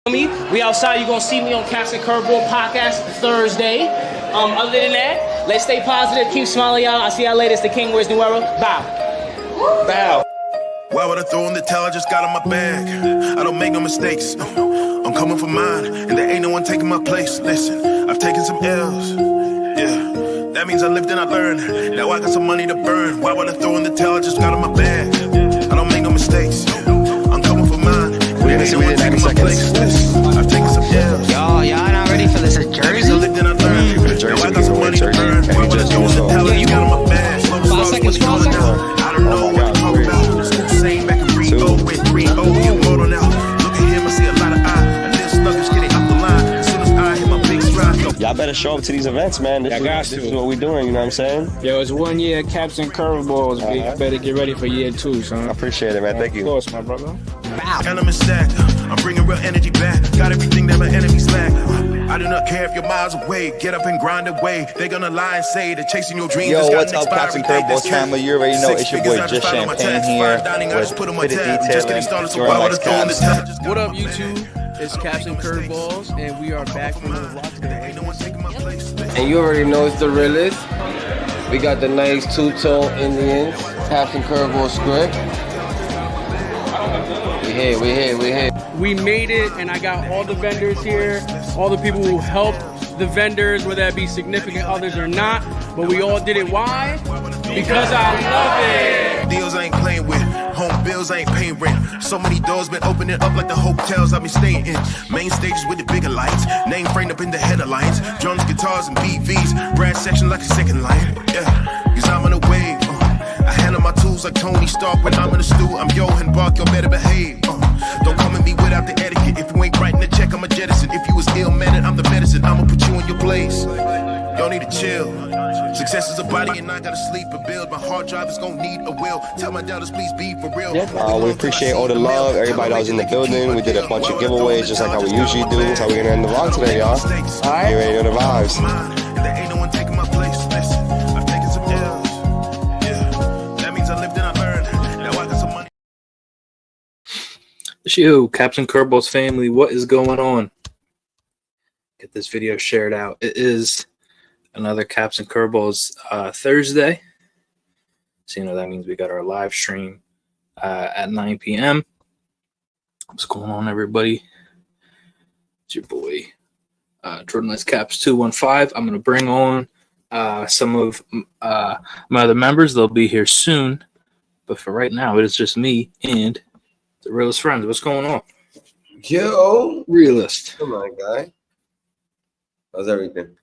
Me, we outside. You're gonna see me on Caps and Curveball podcast Thursday. Other than that, let's stay positive, keep smiling, y'all. I'll see y'all later. It's the King Wears New Era. Bow. Bow. Why would I throw in the towel? I just got in my bag. I don't make no mistakes. I'm coming for mine, and there ain't no one taking my place. Listen, I've taken some L's. Yeah, that means I lived and I learned. Now I got some money to burn. Why would I throw in the towel? I just got in my bag. I don't make no mistakes. I'm coming for mine. We're gonna submit in 90 seconds. I've taken some L's. Y'all not ready for this? A jersey? I lived and I learned. Now I got some money to burn. Why would I throw in the towel? I just got in my bag. 5 seconds, 12 seconds. I don't know what to talk about. It's the same back in Rio with 3-0. You motor now. Look at him, I see a lot of eye. And this sluggish getting up the line. As soon as I hit my big stride. Y'all better show up to these events, man. This is what we're doing, you know what I'm saying? Yo, it's 1 year Caps and Curveballs. You better get ready for year 2, son. I appreciate it, man. Thank you. Of course, my brother. Element stacked. I'm bringing real energy back. Got everything that my enemies lack. I do not care if you're miles away. Get up and grind away. They're gonna lie and say that chasing your dreams. Yo, what's up, Caps and Curveballs family? You already know it's your boy Just Champagne here with Fitted Detailing, jordanlikescaps. What up, YouTube? It's Caps and Curveballs, and we are back from another vlog today. And you already know it's the realest. We got the nice two-tone Indians, Caps and Curveball script. We here. We made it, and I got all the vendors here, all the people who helped the vendors, whether that be significant others or not. But we all did it. Why? Because I love it. Deals I ain't playing with. Home bills I ain't paying rent. So many doors been opening up like the hotels I've been staying in. Main stages with the bigger lights. Name framed up in the headlines. Drums, guitars, and BVs. Brass section like a second line. Yeah, cause I'm on the wave. I handle my tools like Tony Stark when I'm in the stew. I'm Johan Bark, y'all better behave. Don't come at me without the etiquette. If you ain't writing the check, I'm a jettison. If you was ill-mannered, I'm the medicine. I'ma put you in your place. Y'all need to chill. Success is a body and I gotta sleep and build. My hard drive is gonna need a will. Tell my doubters, please be for real. We appreciate all the love, everybody that was in the building. We did a bunch of giveaways just like how we usually do. That's how we're gonna end the vlog today, y'all. Alright? You ready to know the vibes? There ain't no one taking my place. Listen, I've taken some L's. Yeah, that means I lived and I learned. Now I got some money. It's you, Caps and Curveballs family. What is going on? Get this video shared out. It is another Caps and Curveballs Thursday. So, you know, that means we got our live stream at 9 p.m. What's going on, everybody? It's your boy, jordanlikescaps 215. I'm going to bring on some of my other members. They'll be here soon. But for right now, it is just me and the realist friends. What's going on? Yo, Realist. come on, guy. How's everything?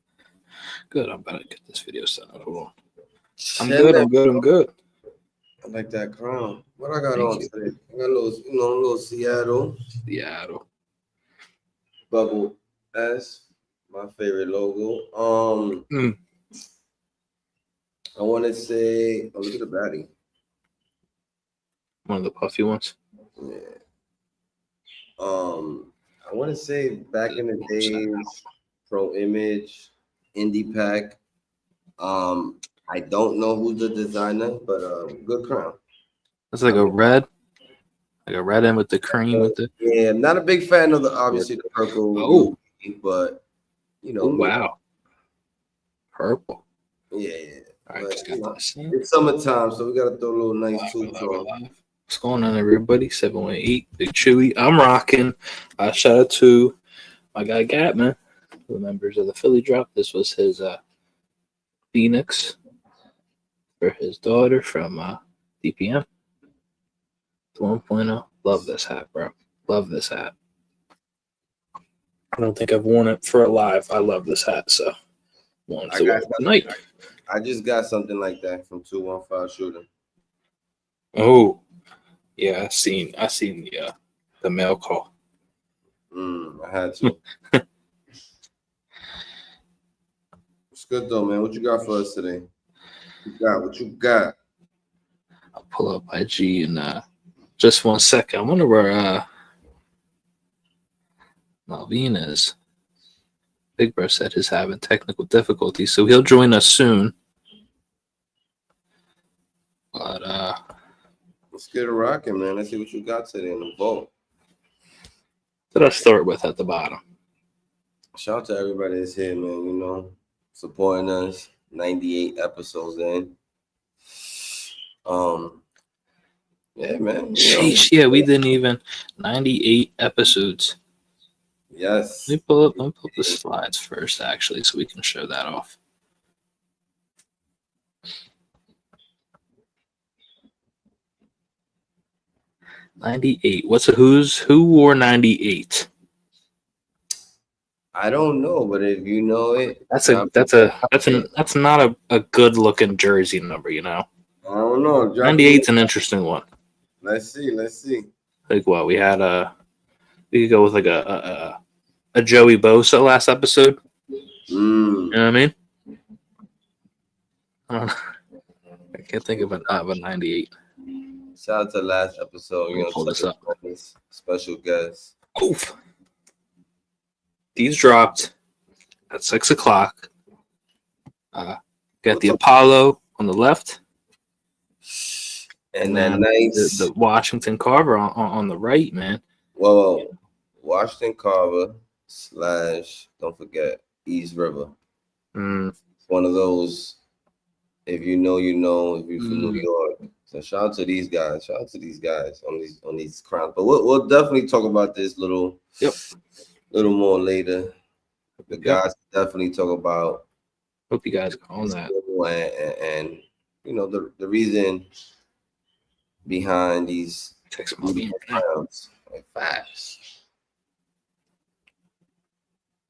Good. I'm about to get this video set up. Hold on. I'm Chilling. good. I like that crown. What I got Thank on you. today? I got a little Seattle Seattle. bubble S, my favorite logo. I want to say, oh, look at the baddie. One of the puffy ones. Yeah. I want to say back in the days, Pro Image, Indie Pack. I don't know who's the designer, but good crown. That's like a red end with the cream with the. Yeah, I'm not a big fan of the obviously the purple. Oh. But you know. Oh, wow. Purple. Yeah. All right, But, just got this. it's summertime, so we gotta throw a little nice tooth on. What's going on, everybody? 718, Big Chewy. I'm rocking. Shout out to my guy Gatman, the members of the Philly Drop. This was his Phoenix for his daughter from DPM. 1.0. Love this hat, bro. Love this hat. I don't think I've worn it for a live. I love this hat, so wanted to wear it tonight. I just got something like that from 215 shooting. Oh, yeah, I seen the mail call. I had to. It's good though, man. What you got for us today? What you got? I'll pull up IG in just 1 second. I wonder where Malvin is. Big Bro said he's having technical difficulties, so he'll join us soon. But let's get it rocking, man. Let's see what you got today in the vault. Let's start with at the bottom. Shout out to everybody that's here, man. You know, supporting us. 98 episodes in. Yeah, man. Sheesh, yeah, we didn't even 98 episodes. Yes. Let me pull up the slides first, actually, so we can show that off. '98. Who wore 98? I don't know, but if you know it, That's not a good looking jersey number, you know. I don't know. 98's an interesting one. Let's see. Like what we had we could go with like a Joey Bosa last episode. You know what I mean? I don't know. I can't think of a 98. Shout out to last episode. You know, Pull this up. Special guest. Oof. These dropped at 6 o'clock. Got the Apollo on the left, and then nice the Washington Carver on the right, man. Well, Washington Carver / don't forget East River. It's one of those. If you know, you know. If you're from New York, so shout out to these guys. Shout out to these guys on these crowns. But we'll definitely talk about this little more later. The guys definitely talk about. Hope you guys go on that. And you know the reason behind these crowns. Like fast.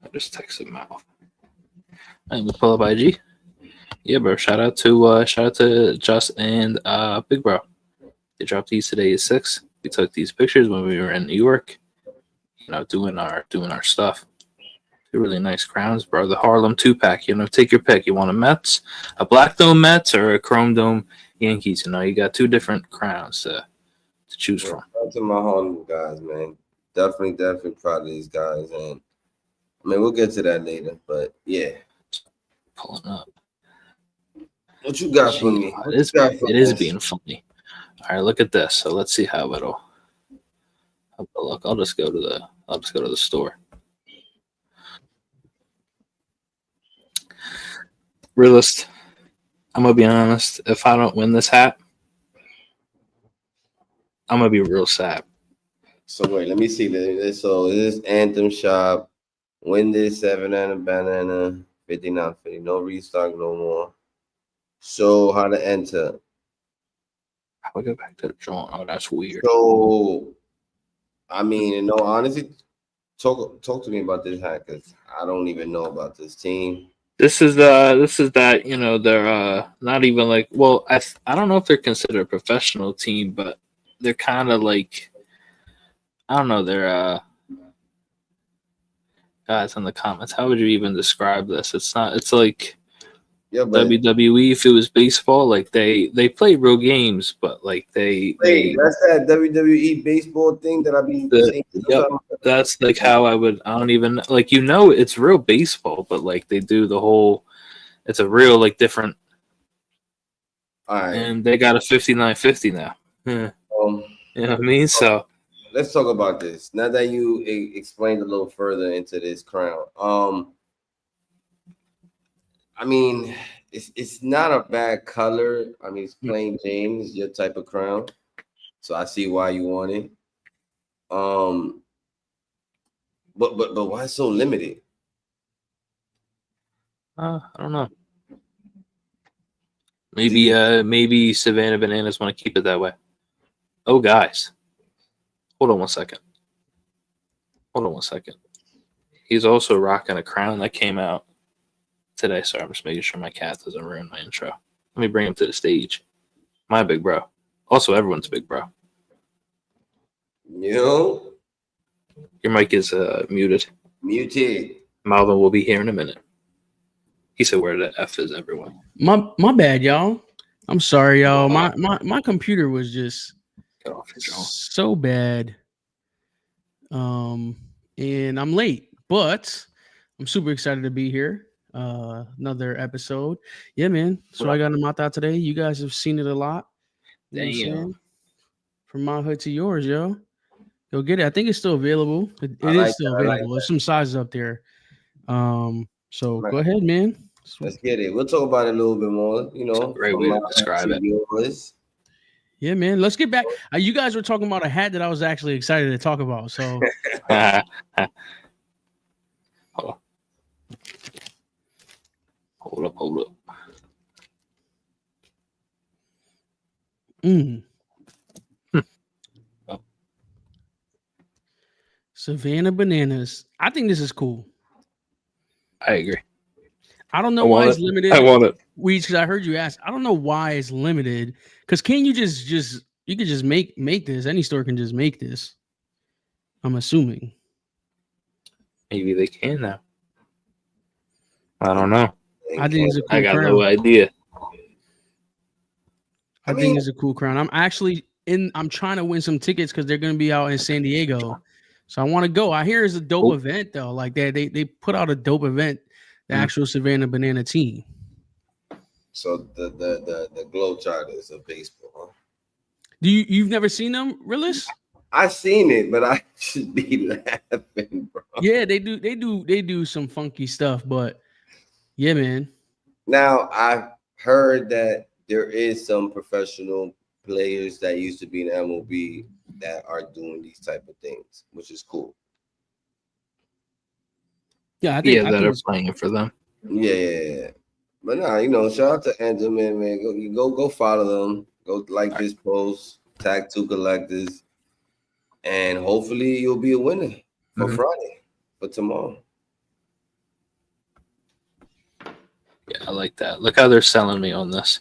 I just texted Mal. And we pull up IG. Yeah, bro. Shout out to Just and Big Bro. They dropped these today at 6. We took these pictures when we were in New York. You know, doing our stuff. They're really nice crowns, bro. The Harlem 2-pack. You know, take your pick. You want a Mets, a Black Dome Mets, or a Chrome Dome Yankees? You know, you got 2 different crowns to choose from. Shout out to my Harlem guys, man. Definitely proud of these guys, and I mean we'll get to that later. But yeah, pulling up. What you got for me? It is being funny. All right, look at this. So let's see how it'll look. I'll just go to the store. Realist. I'm gonna be honest. If I don't win this hat, I'm gonna be real sad. So wait, let me see this. So this Anthem Shop, win this 7 and a banana, 59.50. No restock, no more. So how to enter? How do I go back to the joint? Oh, that's weird. So, I mean, in all honesty, talk to me about this hat because I don't even know about this team. This is that, you know, they're not even like, well, I don't know if they're considered a professional team, but they're kind of like, I don't know, they're guys in the comments, how would you even describe this? It's like WWE if it was baseball. Like they play real games, but like they that's that WWE baseball thing that I be saying. Yep, that's like how I don't even like, you know, it's real baseball, but like they do the whole, it's a real like different. All right, and they got a 59.50 now. You know what I mean? So let's talk about this now that you explained a little further into this crown. I mean, it's not a bad color. I mean, it's plain Jane, it's your type of crown, so I see why you want it. But why so limited? I don't know. Maybe Savannah Bananas want to keep it that way. Oh, guys, hold on one second. He's also rocking a crown that came out today. Sorry, I'm just making sure my cat doesn't ruin my intro. Let me bring him to the stage. My big bro. Also, everyone's big bro. Yo. Your mic is muted. Muted. Malvin will be here in a minute. He said where the F is, everyone. My bad, y'all. I'm sorry, y'all. My computer was just so bad. And I'm late, but I'm super excited to be here. Another episode. Yeah, man. So I got them out there today. You guys have seen it a lot. You know what I'm saying? From my hood to yours, yo. Go get it. I think it's still available. It I is like still that. I like available. There's that. some sizes up there. So Right. go ahead, man. Let's get it. We'll talk about it a little bit more. You know, Great from way my to describe to it. yours. Yeah, man. Let's get back. You guys were talking about a hat that I was actually excited to talk about. So Hold up. Savannah Bananas. I think this is cool. I agree. I don't know I why want it's it. limited. I want it. Because I heard you ask. I don't know why it's limited. Because can you just you could just make this? Any store can just make this. I'm assuming. Maybe they can now. I don't know. I think it's a cool I got crown. no idea. I think it's a cool crown. I'm trying to win some tickets because they're going to be out in San Diego. So I want to go. I hear it's a dope event though. Like they put out a dope event, the actual Savannah Banana team. So the Globetrotters of baseball. Huh? You've never seen them, Realist? I seen it, but I should be laughing, bro. Yeah, they do some funky stuff, but yeah, man. Now I've heard that there is some professional players that used to be in MLB that are doing these type of things, which is cool. Yeah, I think that are playing for them. Yeah. But nah, you know, shout out to Angel, man. Go follow them. Go like this post, tag 2 collectors, and hopefully you'll be a winner for Friday, for tomorrow. Yeah, I like that. Look how they're selling me on this.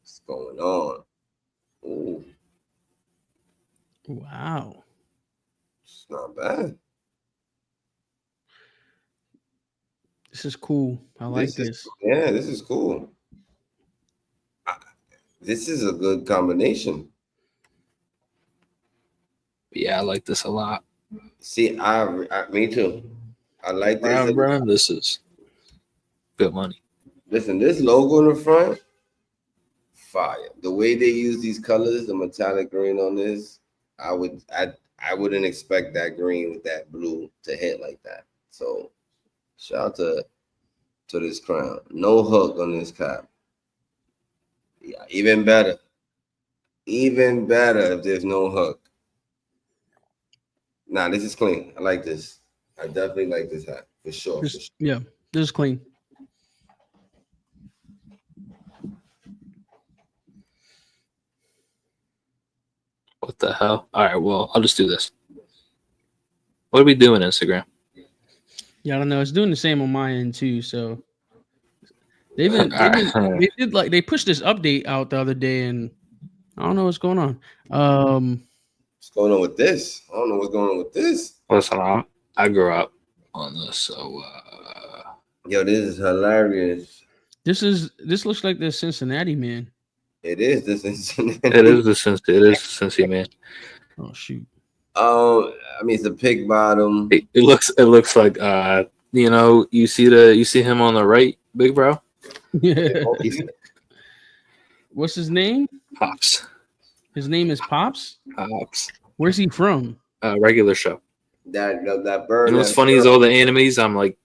What's going on? Ooh. Wow. It's not bad. This is cool. I like this. Yeah, this is cool. This is a good combination. Yeah, I like this a lot. See, me too. I like this. Brown, this is good money. Listen, this logo in the front, fire. The way they use these colors, the metallic green on this, I wouldn't expect that green with that blue to hit like that. So shout out to this crown. No hook on this cap. Yeah, even better. Even better if there's no hook. Nah, this is clean. I like this. I definitely like this hat for sure. Yeah, this is clean. What the hell? All right, well, I'll just do this. What are we doing, Instagram? Yeah, I don't know. It's doing the same on my end too. So they pushed this update out the other day, and I don't know what's going on. What's going on with this? I don't know what's going on with this. Listen, I grew up on this, so yo, this is hilarious. This looks like the Cincinnati man. It is the Cincinnati. It is the Cincy man. Oh shoot. I mean it's a pig bottom. It looks like you see him on the right, big bro. Yeah. What's his name? Pops. His name is Pops. Pops. Where's he from? Regular show. That bird. You know what's funny is all the enemies. I'm like,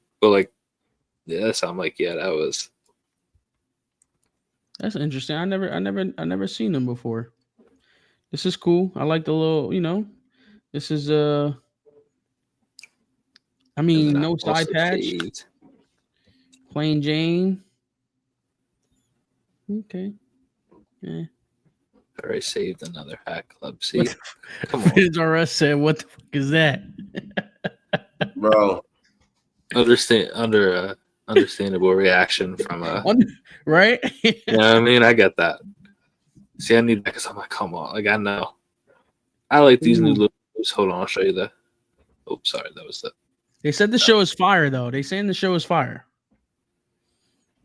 yes. I'm like, yeah, that was. That's interesting. I never seen him before. This is cool. I like the little, this is I mean, no side patch. Saved. Plain Jane. Okay. Yeah. I already saved another Hat Club seat. Come on. RS said, "What the fuck is that?" Bro. Understandable reaction from right? Yeah, I mean, I get that. See, I need that because I'm like, come on, like I know. I like these new logos. Hold on, I'll show you the. Oh, sorry, that was the. They said the show is fire, though. They saying the show is fire.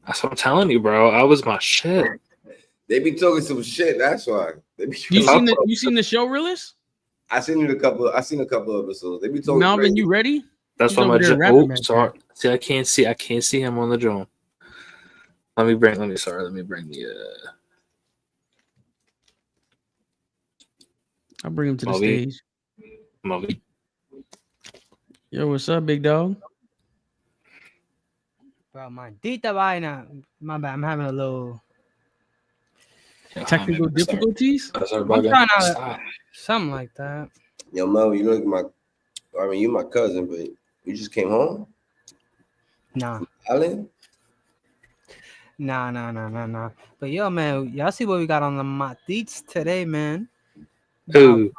That's what I'm telling you, bro. I was my shit. They be talking some shit. That's why. You seen the show, Realist? I seen a couple episodes. They be talking. Melvin, crazy. you ready? That's why my. Sorry. See, I can't see him on the drone. Let me bring the. I'll bring him to the stage. Movie. Yo, what's up, big dog? Bro, maldita vaina. My bad. I'm having a little Technical difficulties? I'm trying to something like that. Yo, Mo, you look my. I mean, you my cousin, but you just came home. Nah. Island? Nah. But yo, man, y'all see what we got on the matites today, man? Ooh.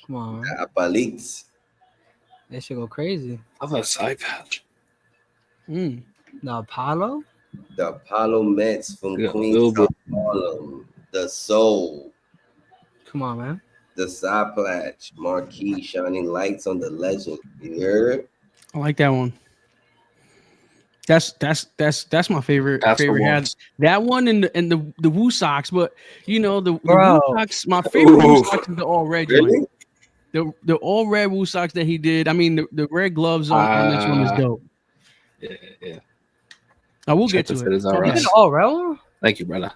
Come on. Apalites. That should go crazy. I thought it's eye patch. The Apollo? The Apollo Mets from Yeah, Queens, South Harlem. The Soul. Come on, man. The Saplatch. Marquee shining lights on the legend. You heard? I like that one. That's my favorite hat. That one and the Woo socks, but you know the Woo socks. My favorite Woo socks is the all red joint. The all red Woo socks that he did. I mean the red gloves on this one is dope. Yeah. I will get to it. Is it all red? Thank you, brother.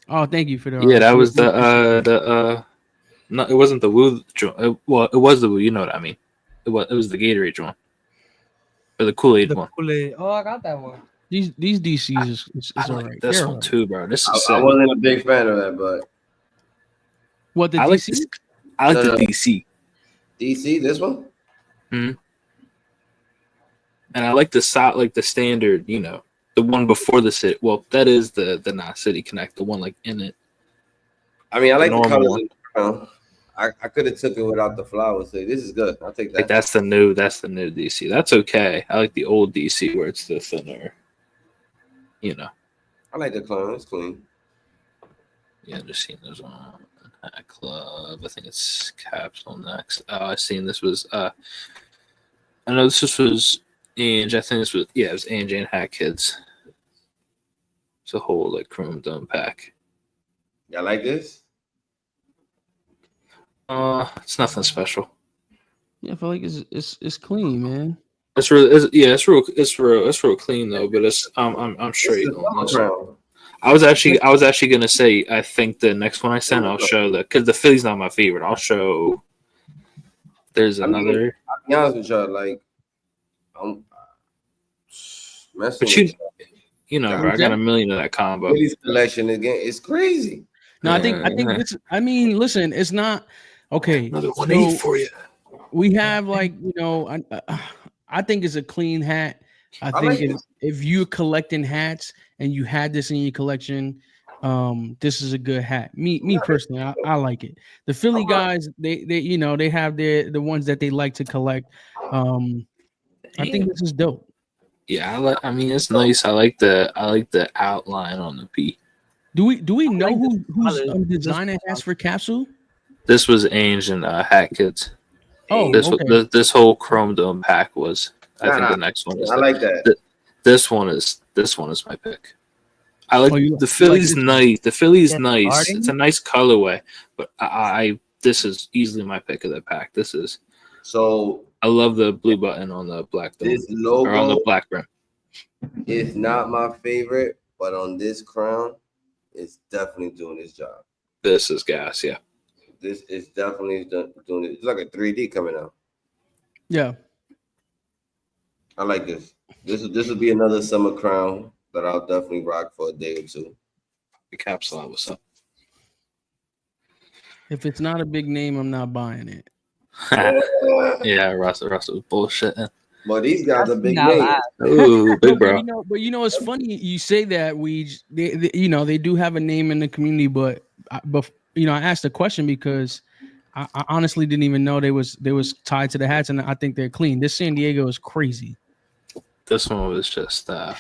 Oh, thank you for the. Yeah, that was the no, it wasn't the Woo joint. Well, it was the Woo. You know what I mean? It was the Gatorade joint. Or the Kool-Aid one. Kool-Aid. Oh, I got that one. These DCs is I all like right. this They're one all too, bro. This is I wasn't a big fan of that, but what the I DC? like this. I like the DC. DC, this one? Mm-hmm. And I like the standard, you know, the one before the city. Well, that is the not City Connect, the one like in it. I mean, I like the colors one. in the crown. I could have took it without the flowers. So this is good. I'll take that. Like that's the new DC. That's okay. I like the old DC where it's the thinner. You know. I like the clown. It's clean. Yeah, just seen those on Hat Club. I think it's Capsule next. Oh, I seen this was I know this was Ange. I think this was it was Ange and Hat Kids. It's a whole like chrome dome pack. Y'all like this? It's nothing special. Yeah, I feel like it's clean, man. It's real clean though. But I'm straight on this. I was actually gonna say I think the next one I send I'll show because the Philly's not my favorite. I'll show. There's another. I'll be honest with y'all, like I'm messing. But you know, bro, I got a million of that combo. Philly's collection again, it's crazy. No, I think this. I mean, listen, it's not okay. Another 180 for you. We have like I think it's a clean hat. I think like if you're collecting hats and you had this in your collection, this is a good hat. Me personally, I like it. The Philly guys, they you know they have the ones that they like to collect. I think this is dope. Yeah, I mean it's nice. I like the outline on the P. Do we know who's designing hats for Capsule? This was Ange and Hat Kids. Oh, this whole Chrome Dome pack was. I think the next one is. I like that. This one is my pick. I like the Philly's nice. The Philly's nice. It's a nice colorway, but I this is easily my pick of the pack. This is. So I love the blue button on the black dome, this logo or on the black rim. It's not my favorite, but on this crown, it's definitely doing its job. This is gas, yeah. This is definitely doing it. It's like a 3D coming out. Yeah. I like this. This will be another summer crown that I'll definitely rock for a day or two. The Capsule, what's up? If it's not a big name, I'm not buying it. Yeah, Russell bullshitting. But these guys are big names. Ooh, big bro. But it's funny you say that. They do have a name in the community, but I asked the question because I honestly didn't even know they was tied to the hats, and I think they're clean. This San Diego is crazy. This one was just listen.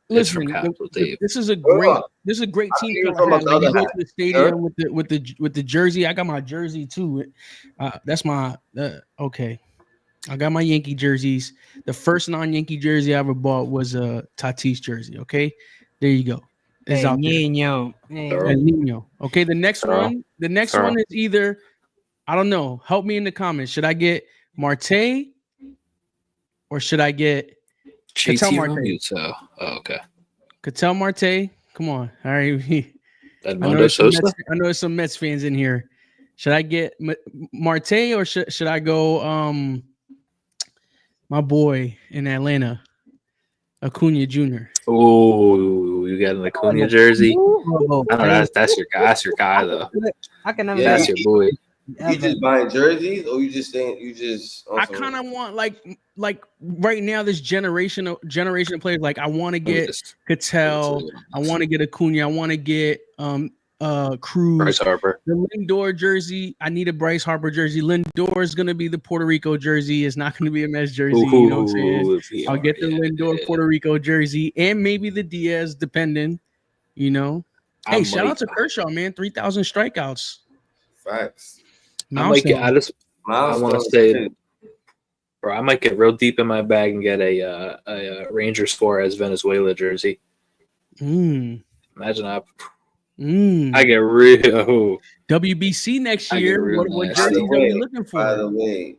This is a great team. You go to the stadium with the jersey. I got my jersey too. That's my okay. I got my Yankee jerseys. The first non-Yankee jersey I ever bought was a Tatis jersey. Okay, there you go. It's out there. Nino. Okay, the next one is either I don't know. Help me in the comments. Should I get Marte or should I get Ketel Marte? Oh, okay. Ketel Marte. Come on. All right. I know there's some Mets fans in here. Should I get Marte or should I go my boy in Atlanta, Acuna Jr.? Oh, you got an Acuna jersey. Oh, I know that's your guy. That's your guy though. I can never. That's your boy. You just buying jerseys, or you just saying you just? I kind of want like right now this generation of players. Like I want to get Cattell. I want to get Acuna. I want to get Cruz. Bryce Harper. The Lindor jersey. I need a Bryce Harper jersey. Lindor is gonna be the Puerto Rico jersey. It's not gonna be a Mets jersey. You know what I'm saying? I'll get the Lindor Puerto Rico jersey and maybe the Diaz, depending. You know. Hey, shout out to Kershaw, man. 3,000 strikeouts. Facts. I want to say, bro, I might get real deep in my bag and get a Ranger Suarez Venezuela jersey. Imagine I get real WBC next year. What jersey are we looking for? By the way,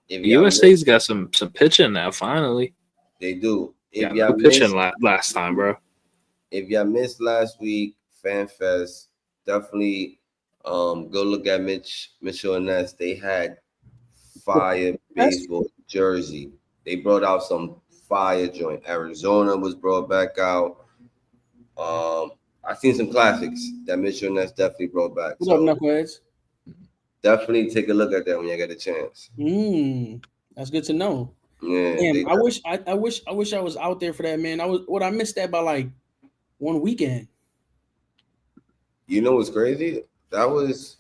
USA's got some pitching now. Finally, they do. If y'all pitching last time, bro. If y'all missed last week, Fan Fest, definitely. Go look at Mitchell and Ness. They had fire baseball jersey. They brought out some fire joint. Arizona was brought back out. I seen some classics that Mitchell and Ness definitely brought back. What's up, Knuckleheads? Definitely take a look at that when you get a chance. That's good to know. Yeah. Damn, I wish I was out there for that, man. I missed that by like one weekend. You know what's crazy? That was,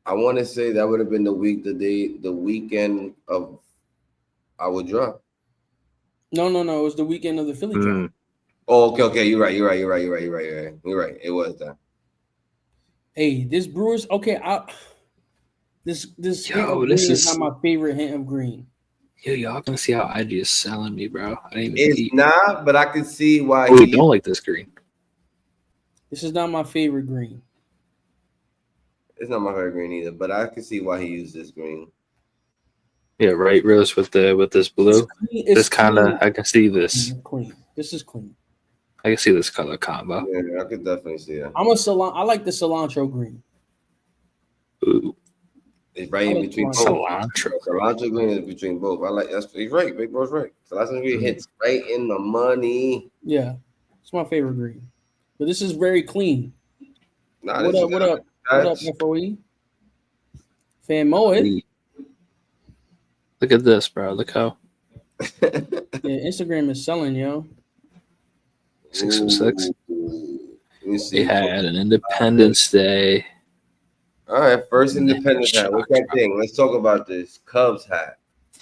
I want to say that would have been the weekend of our drop. No. It was the weekend of the Philly drop. Oh, okay. You're right. You're right. It was that. Hey, this Brewers. Okay, this is not my favorite hint of green. Yo, y'all can see how IG is selling me, bro. It's not, but I can see why he don't like this green. This is not my favorite green. It's not my favorite green either, but I can see why he used this green. Yeah, right. Realist with this blue. This kind of, I can see this. Clean. This is clean. I can see this color combo. Yeah, I could definitely see that. I like the cilantro green. Ooh. It's right in between both. Cilantro green is between both. I like that's. He's right. Big Bro's right. Cilantro green hits right in the money. Yeah, it's my favorite green. But this is very clean. Nah, what up, FOE? Fan Moed. Look at this, bro. Look how. Yeah, Instagram is selling, yo. 606. They had an Independence Day. All right, first Independence hat. What's that thing? Let's talk about this Cubs hat.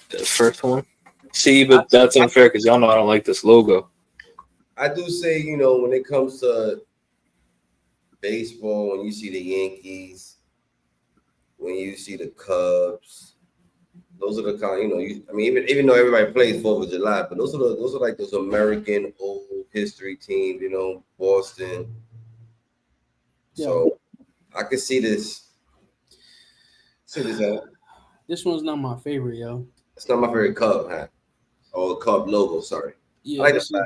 The first one. See, but that's unfair because y'all know I don't like this logo. I do say, when it comes to baseball, when you see the Yankees, when you see the Cubs, those are the kind. Even though everybody plays 4th of July, but those are like those American old history teams. Boston. Yeah. So I could see this. This one's not my favorite, yo. It's not my favorite Cub hat. Or Cub logo, sorry. Yeah, I like the flag.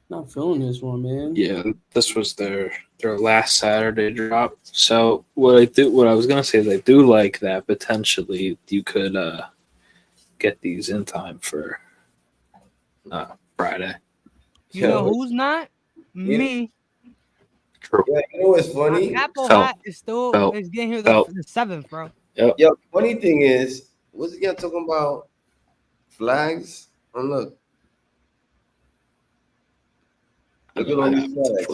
Not feeling this one, man. Yeah, this was their last Saturday drop. So what I was gonna say is I do like that potentially you could get these in time for Friday. You know who's not? Me. True. Yeah, what's funny? My Apple hat is still is getting here the 7th, bro. Yep. Yo, funny thing is, what's y'all talking about? Flags? Oh, look. Look at all these flags.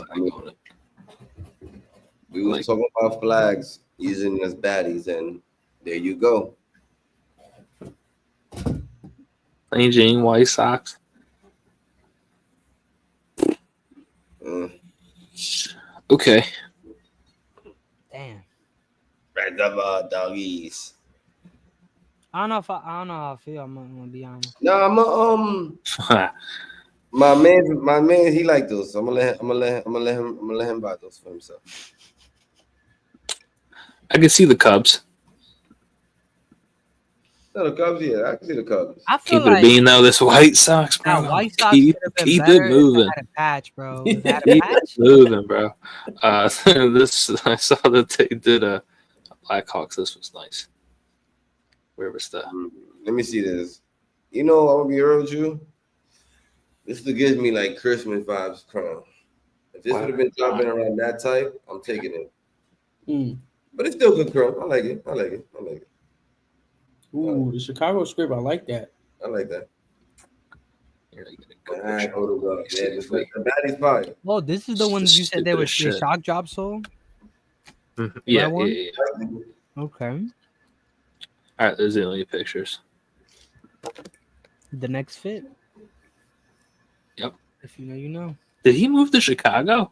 We were talking about flags using as baddies, and there you go. Plain Jane White Sox. Okay. Damn. Red doggies. I don't know how I feel. I'm gonna be honest. No, I'm my man, he like those. So I'm gonna let him buy those for himself. I can see the Cubs. No, the Cubs, yeah, I can see the Cubs. I feel Keep it a like bean though. This White Sox, bro. that White Sox Keep could have been keep better it if moving. it had a patch, bro. If it had a Keep patch, it moving, bro. This I saw that they did a Blackhawks. This was nice. Where was the? Let me see this. You know, I'm gonna be real with you. This still gives me like Christmas vibes, Crown. If this would have been dropping around that type, I'm taking it. But it's still good, Crown. I like it. I like it. I like it. Ooh, the Chicago script. I like that. I like that. Here, I get a All good right, picture. hold it up. Yeah, the baddie's fire. oh, this is the one you said they were shock job sold. Mhm. Yeah, one? yeah. Okay. All right, there's the only pictures. The next fit. Yep. If you know, you know. Did he move to Chicago?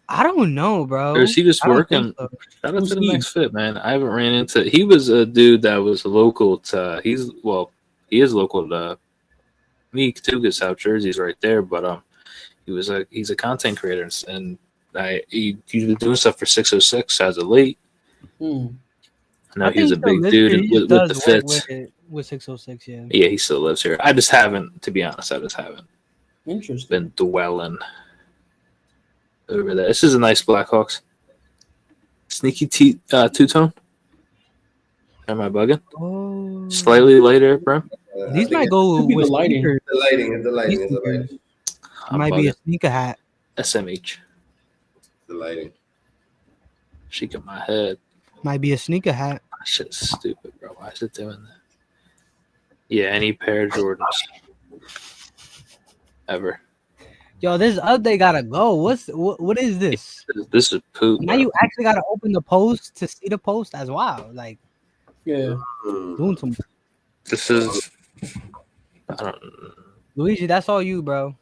I don't know, bro. Or is he just I don't working? think so. Shout out Who's to the he? next fit, man. I haven't ran into. He was a dude that was local to. He is local to me too. Because South Jersey's right there, but he's a content creator, and he's been doing stuff for 606 as of late. Hmm. Now I he's a think he big still dude lives here. He with the does work fits. with 606, yeah. Yeah, he still lives here. I just haven't, to be honest. I just haven't Interesting. been dwelling over there. This is a nice Blackhawks. Sneaky two-tone. Am I bugging? Oh, Slightly lighter, bro. these might go Could be the with lighting. sneakers. The lighting. It's the lighting. It's the lighting. I'm Might be a bugging. sneaker hat. SMH. The lighting. Shaking my head. Might be a sneaker hat. That shit's stupid, bro. Why is it doing that? Yeah, any pair of Jordans. Ever. Yo, this update gotta go. What is this? This is poop. Now Bro. you actually gotta open the post to see the post as well. Like Yeah. doing some This is. I don't. Luigi, that's all you, bro.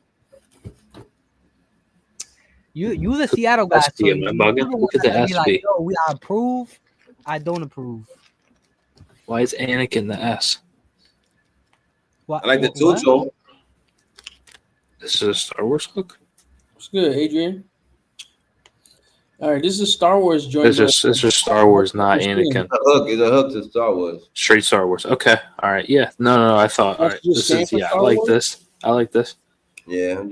You the Seattle guy. SB, am I bugging? Look at the Be like, SB. yo, I approve. I don't approve. Why is Anakin the S? What, I like the what? two-tone. This is a Star Wars hook. What's good, Adrian? All right, this is a Star Wars joint. It's just Star Wars, not Anakin. It's a hook to Star Wars. Straight Star Wars. Okay. All right. Yeah. No. I thought. All right. This is. Yeah. I like this. I like this. Yeah,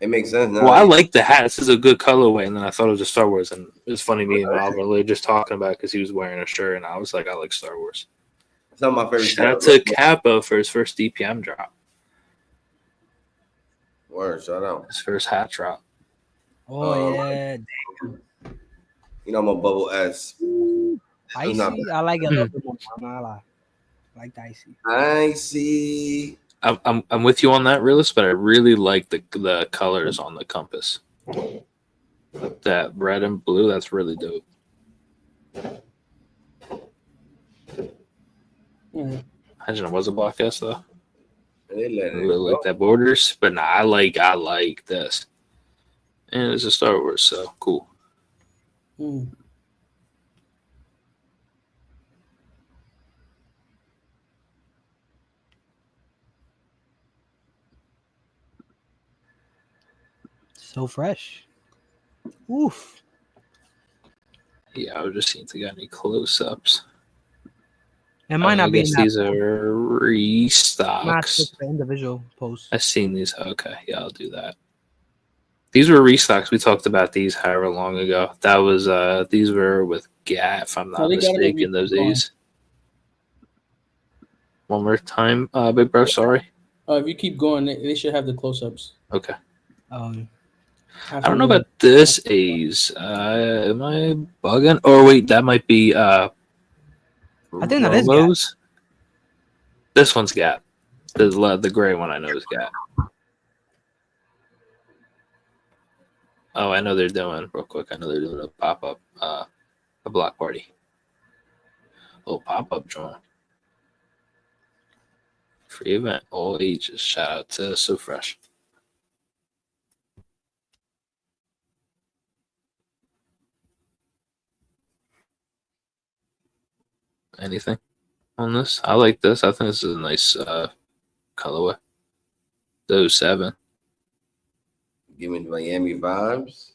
it makes sense now. Well, I like the hat. This is a good colorway, and then I thought it was just Star Wars, and it was funny. Me and Rob were literally just talking about it because he was wearing a shirt, and I was like, I like Star Wars. It's not my favorite. Shout out to Capo for his first DPM drop. Word, shout out. His first hat drop. Oh yeah, You know I'm a bubble S. icy. I like it a little bit more. I'm not gonna lie. I like the icy. Icy. I'm with you on that, realist, but I really like the colors on the compass. That red and blue, that's really dope. Imagine it was a block S though. They let I it really like go. that borders, but nah, I like this. And it's a Star Wars, so cool. So fresh. Oof. Yeah, I was just seeing if they got any close-ups. It might not I be in guess that these are not restocks. the individual post. I've seen these. Okay, yeah, I'll do that. These were restocks. We talked about these however long ago. That was these were with Gap, if I'm not mistaken. Those E's. One more time, big bro. Sorry. If you keep going, they should have the close-ups. Okay. I don't know about this A's. Am I bugging? Oh wait, that might be I think that is Romos. This one's Gap. The gray one I know is Gap. Oh, I know they're doing real quick. I know they're doing a pop-up, a block party. Little pop-up joint. Free event, all ages. Shout out to So Fresh. Anything on this? I like this. I think this is a nice colorway. Those 7. Give me Miami vibes.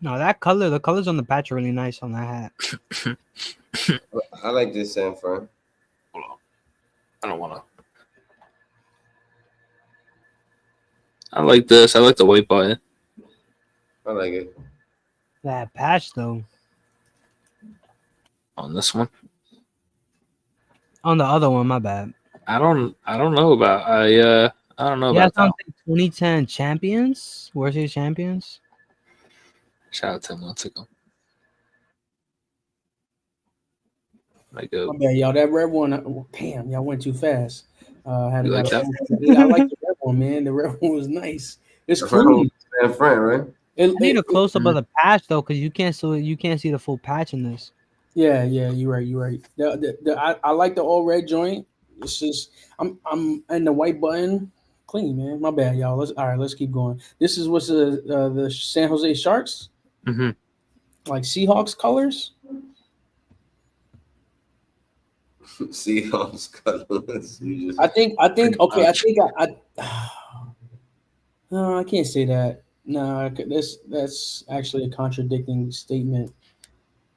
No, the colors on the patch are really nice on that hat. I like this San Fran. Hold on. I don't want to. I like this. I like the white button. I like it. That patch though. On this one. On the other one, my bad. I don't know about I don't know Yeah, about that. 2010 champions. World Series champions. Shout out to him once ago. I go. My bad, y'all. That red one, damn, y'all went too fast. Had You to like got that? yeah, I like the red one, man. The red one was nice. It's The red clean. one in front, right? I need a close up of the patch though, because you can't see the full patch in this. Yeah, you're right. I like the all red joint. It's just I'm and the white button clean, man. My bad, y'all. Let's keep going. This is what's the San Jose Sharks, Mm-hmm. like Seahawks colors. Seahawks colors. I think okay. No, I can't say that. No, that's actually a contradicting statement.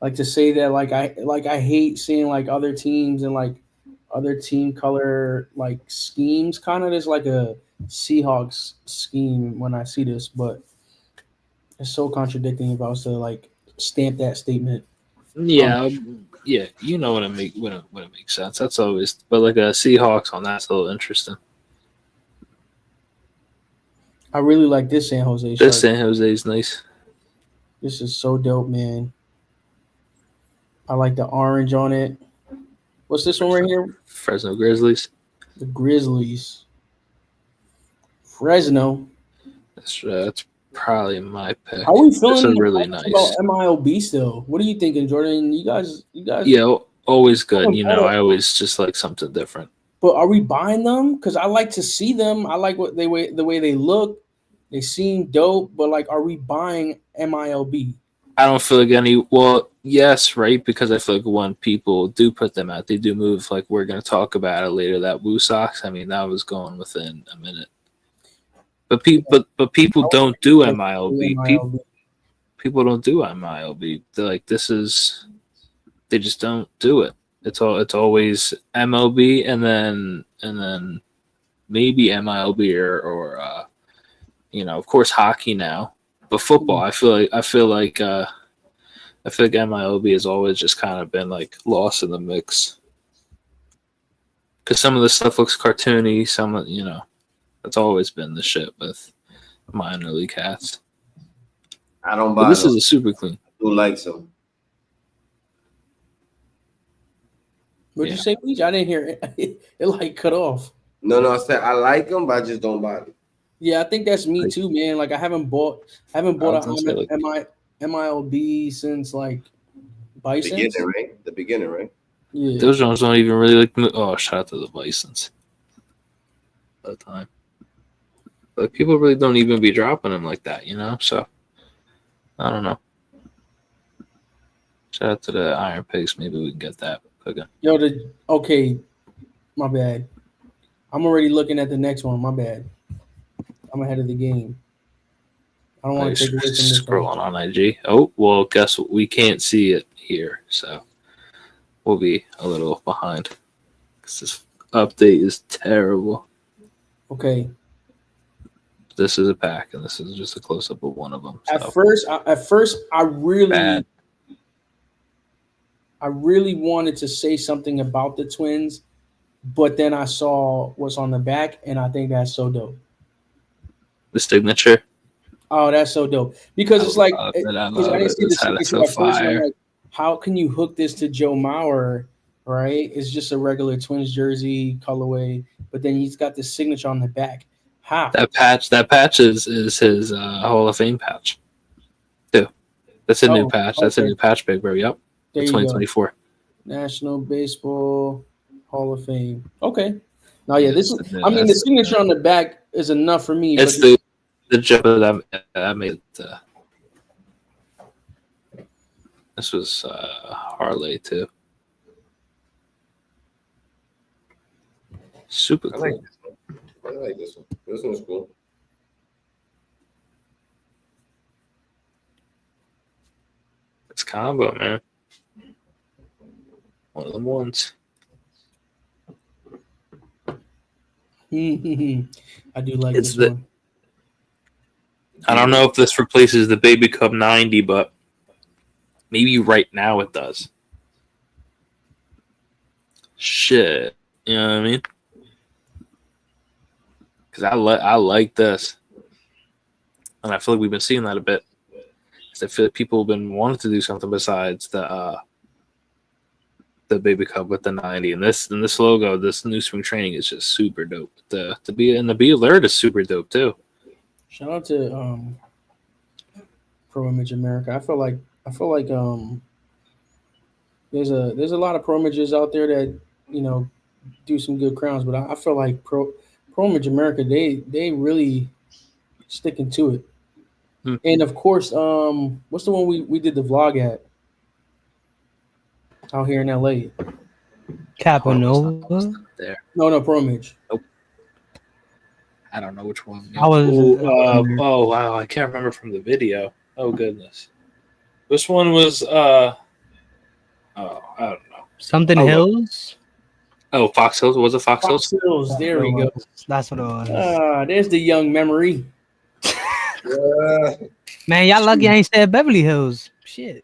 Like to say that I hate seeing like other teams and like other team color like schemes. Kind of is like a Seahawks scheme when I see this, but it's so contradicting if I was to like stamp that statement. Yeah, yeah. You know what it makes sense. That's always, but like a Seahawks on that's a little interesting. I really like this San Jose This shirt. San Jose is nice. This is so dope, man. I like the orange on it. What's this one right here? Fresno Grizzlies. The Grizzlies. Fresno. That's probably my pick. How are we feeling? This is really nice. About MILB still. What are you thinking, Jordan? You guys. Yeah, always good. You know, I always just like something different. But are we buying them? Because I like to see them. I like the way they look. They seem dope. But like, are we buying MILB? I don't feel like any. Well, yes, right, because I feel like when people do put them out, they do move. Like we're going to talk about it later. That Woo Sox. I mean, that was going within a minute. But people don't do MILB. People don't do MILB. They're like, this is. They just don't do it. It's always MLB and then maybe MILB or of course hockey now, but football. I feel like MILB has always just kind of been like lost in the mix because some of the stuff looks cartoony. Some that's always been the shit with minor league hats. I don't buy. But this is a super clean. Who likes them? What'd you say, Leach? I didn't hear it. It like cut off. No, I said I like them, but I just don't buy them. Yeah, I think that's me too, man. Like I haven't bought a MILB since like Bisons. The beginning, right? Yeah. Those ones don't even really like. Oh, shout out to the Bisons. All the time, but people really don't even be dropping them like that, So I don't know. Shout out to the Iron Pigs. Maybe we can get that. Yo, okay, my bad. I'm already looking at the next one. My bad. I'm ahead of the game. I don't want to take away from this. Scrolling on IG. Oh, well, guess what? We can't see it here, so we'll be a little behind because this update is terrible. Okay. This is a pack, and this is just a close up of one of them. So. At first, I really wanted to say something about the Twins, but then I saw what's on the back, and I think that's so dope. The signature. Oh, that's so dope because it's like I didn't see the signature at first. I'm like, how can you hook this to Joe Mauer? Right? It's just a regular Twins jersey colorway, but then he's got the signature on the back. How? That patch is his Hall of Fame patch. Too. That's a new patch. That's a new patch, big bro. Yep. 2024 National Baseball Hall of Fame. Okay. Now, yeah, this is. I mean, the signature on the back is enough for me. It's the job that I made. This was Harley too. Super cool. I like this one. This one's cool. It's combo, man. One of them ones. I do like It's this the. one. I don't know if this replaces the Baby Cub 90, but maybe right now it does. Shit, you know what I mean? Because I like this, and I feel like we've been seeing that a bit. I feel like people have been wanting to do something besides the Baby Cub with the 90, and this logo, this new spring training is just super dope. The be alert is super dope too. Shout out to Pro Image America. I feel like there's a lot of pro images out there that do some good crowns, but I feel like Pro Image America they really sticking to it. And of course, what's the one we did the vlog at out here in LA? Capanova. There. No, Pro Image. Nope. I don't know which one. I was. Oh wow, I can't remember from the video. Oh goodness, this one was I don't know. Something Hills. Oh, Fox Hills. Was it Fox Hills? Fox Hills. There we go. That's what it was. There's the young memory. Man, y'all lucky I ain't said Beverly Hills. Shit.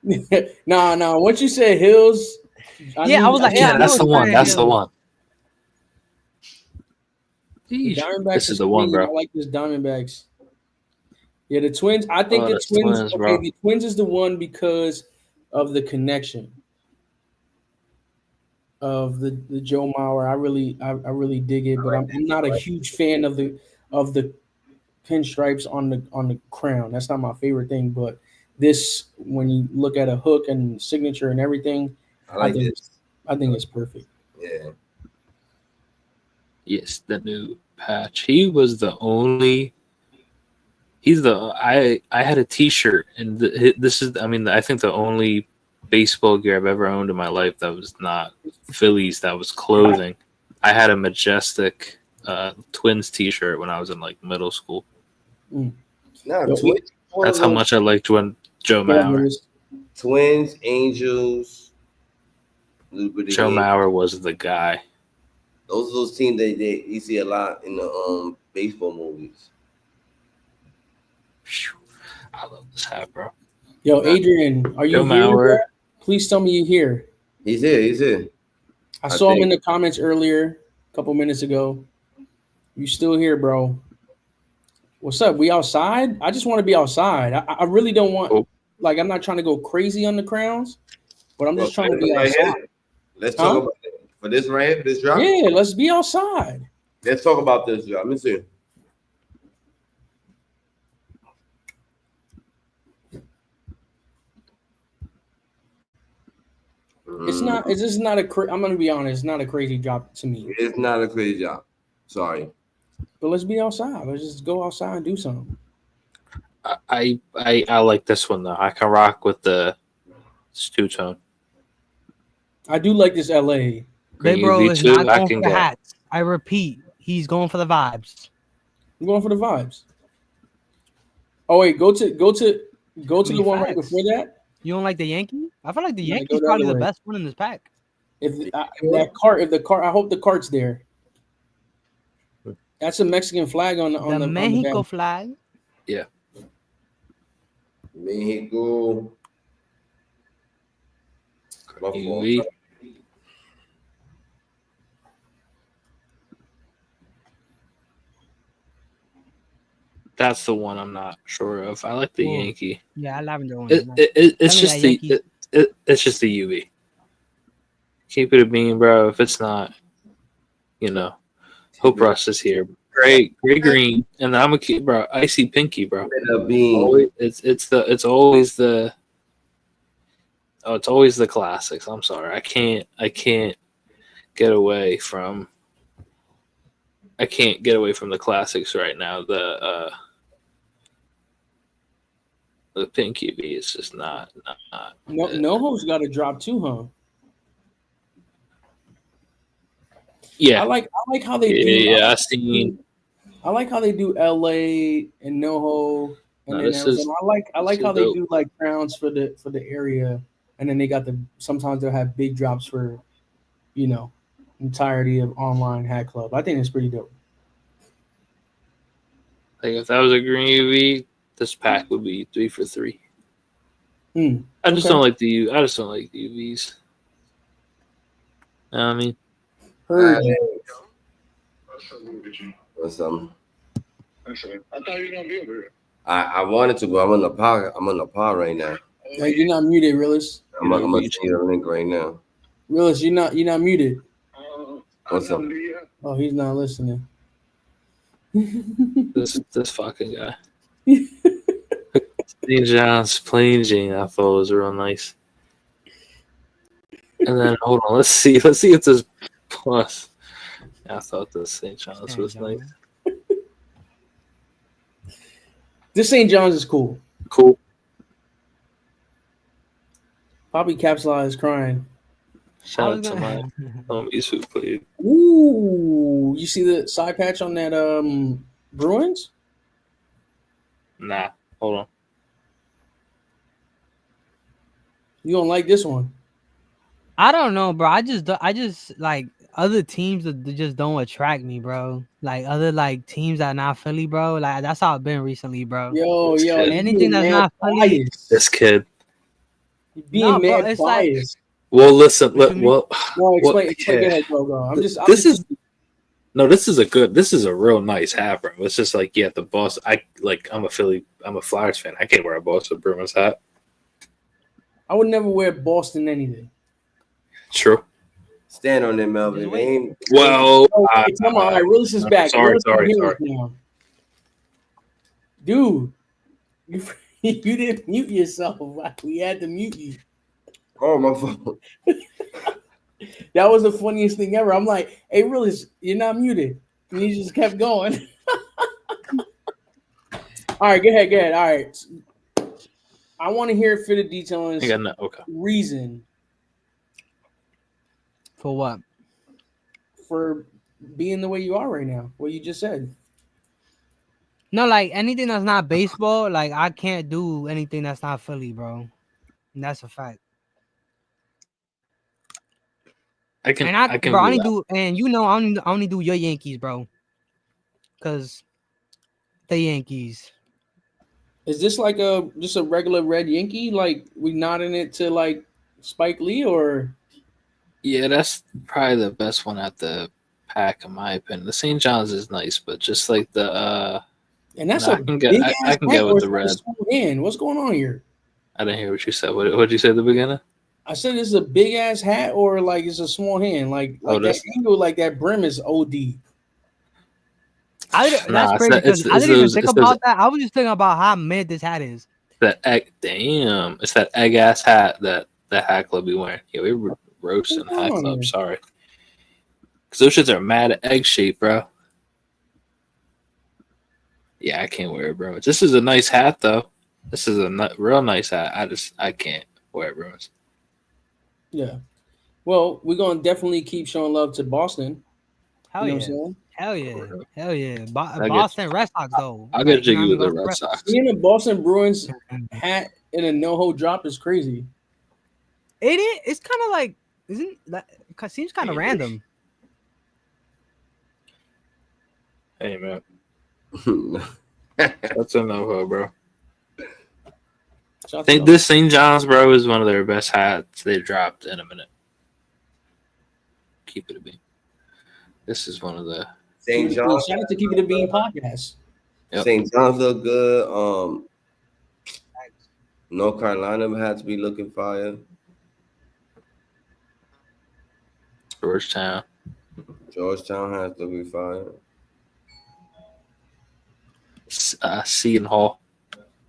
Nah. Once you said Hills, I was like, yeah, that's the one. That's the one. Diamondbacks this is the one, bro. I like this Diamondbacks. Yeah, the Twins. I think the Twins. The Twins is the one because of the connection of the Joe Mauer. I really dig it, but I'm not a huge fan of the pinstripes on the crown. That's not my favorite thing. But this, when you look at a hook and signature and everything, I think it's perfect. Yeah. Yes, the new patch. He was the only. I had a T-shirt, and this is. I mean, I think the only baseball gear I've ever owned in my life that was not Phillies. That was clothing. I had a Majestic Twins T-shirt when I was in like middle school. That's how much I liked when Joe Mauer. Twins, Angels. Joe Mauer was the guy. Those are those teams that you see a lot in the baseball movies. I love this hat, bro. Yo, Adrian, are you here? Bro? Please tell me you're here. He's here. I saw him in the comments earlier, a couple minutes ago. You still here, bro? What's up? We outside? I just want to be outside. I really don't want, I'm not trying to go crazy on the crowns, but I'm just trying to be outside. Let's talk about it. For this right here, for this drop? Yeah, let's be outside. Let's talk about this drop. Let me see. It's just not I'm going to be honest, it's not a crazy drop to me. It's not a crazy drop. Sorry. But let's be outside. Let's just go outside and do something. I like this one, though. I can rock with the two-tone. I do like this LA. Big Bro is not going for the hats. I repeat, he's going for the vibes. I'm going for the vibes. Oh wait, go to the one right before that. You don't like the Yankee? I feel like the Yankee's probably the best one in this pack. If the cart, I hope the cart's there. That's a Mexican flag on the Mexico flag. Yeah. Mexico. That's the one I'm not sure of. I like the Yankee. Yeah, I lavender one. It's just it's just the UV. Keep it a bean, bro. If it's not, Hope Rush is here. Gray green, and I'm a kid, bro. Icy pinky, bro. It's always the classics. I'm sorry, I can't get away from the classics right now. The pink UV is just not. NoHo's got a drop too, huh? Yeah, I like how they do. Yeah, I like how they do LA and NoHo, and then Arizona. I like how they do like crowns for the area, and then they got sometimes they'll have big drops for, entirety of online hat club. I think it's pretty dope. Like if that was a green UV, this pack would be 3 for 3. I just don't like the I just don't like the UVs. You know what I mean? Heard What's up? I thought you were gonna be over here. I wanted to, but I'm on the pod. I'm on the pod right now. Hey, you're not muted, Realist. I'm gonna send you the link right now. Realist, you're not muted. What's up? Oh, he's not listening. This fucking guy. St. John's Plain Jane, I thought was real nice. And then hold on, let's see if this plus. Yeah, I thought this St. John's was nice. This St. John's is cool. Cool. Poppy Capsula is crying. Shout out to my homies who played. Ooh, you see the side patch on that Bruins? Nah, hold on. You don't like this one? I don't know, bro. I just like other teams that just don't attract me, bro. Like other like teams that are not Philly, bro. Like that's how I've been recently, bro. Yo, anything that's not Philly. This kid. Being mad biased. Like, well, listen. Explain. Go ahead, go. This is a real nice hat, bro. It's just like, yeah, the boss. I'm a Flyers fan. I can't wear a Boston Bruins hat. I would never wear Boston anything. True. Stand on it, Melvin. Well, come on. All right, Willis is back. Sorry. Dude, you didn't mute yourself. We had to mute you. Oh, my phone. That was the funniest thing ever. I'm like, hey, Willis, you're not muted. And he just kept going. All right, go ahead. All right. I want to hear fitted details. Okay. Reason. For what? For being the way you are right now. What you just said. No, like anything that's not baseball, like I can't do anything that's not Philly, bro. And that's a fact. I can only do, and you know, I only do your Yankees, bro. Cause the Yankees. Is this like just a regular red Yankee? Like we nodding it to like Spike Lee or? Yeah, that's probably the best one at the pack, in my opinion. The St. John's is nice, but just like the and that's I can get with the red. What's going on here? I didn't hear what you said. What did you say at the beginning? I said this is a big ass hat or like it's a small hand. Like that angle, like that brim is OD. That's crazy because I didn't even think about that. I was just thinking about how mid this hat is. It's that egg ass hat that Hat Club be wearing. Yeah, we were roasting Hat Club. Sorry, because those shits are mad at egg shape, bro. Yeah, I can't wear it, bro. This is a nice hat, though. This is a real nice hat. I can't wear it, bro. Yeah. Well, we're gonna definitely keep showing love to Boston. Hell yeah. Boston Red Sox, though. I'll get jiggy with the Red Sox. Seeing a Boston Bruins hat in a no-ho drop is crazy. It's kind of like, isn't that? Seems kind of random. Hey, man. That's a no-ho, bro. I think this St. John's, bro, is one of their best hats they dropped in a minute. Keep it a bean. This is one of the St. John's. Shout out to Keep It a Bean podcast. Yep. St. John's look good. North Carolina had to be looking fire. Georgetown has to be fire. Seton Hall.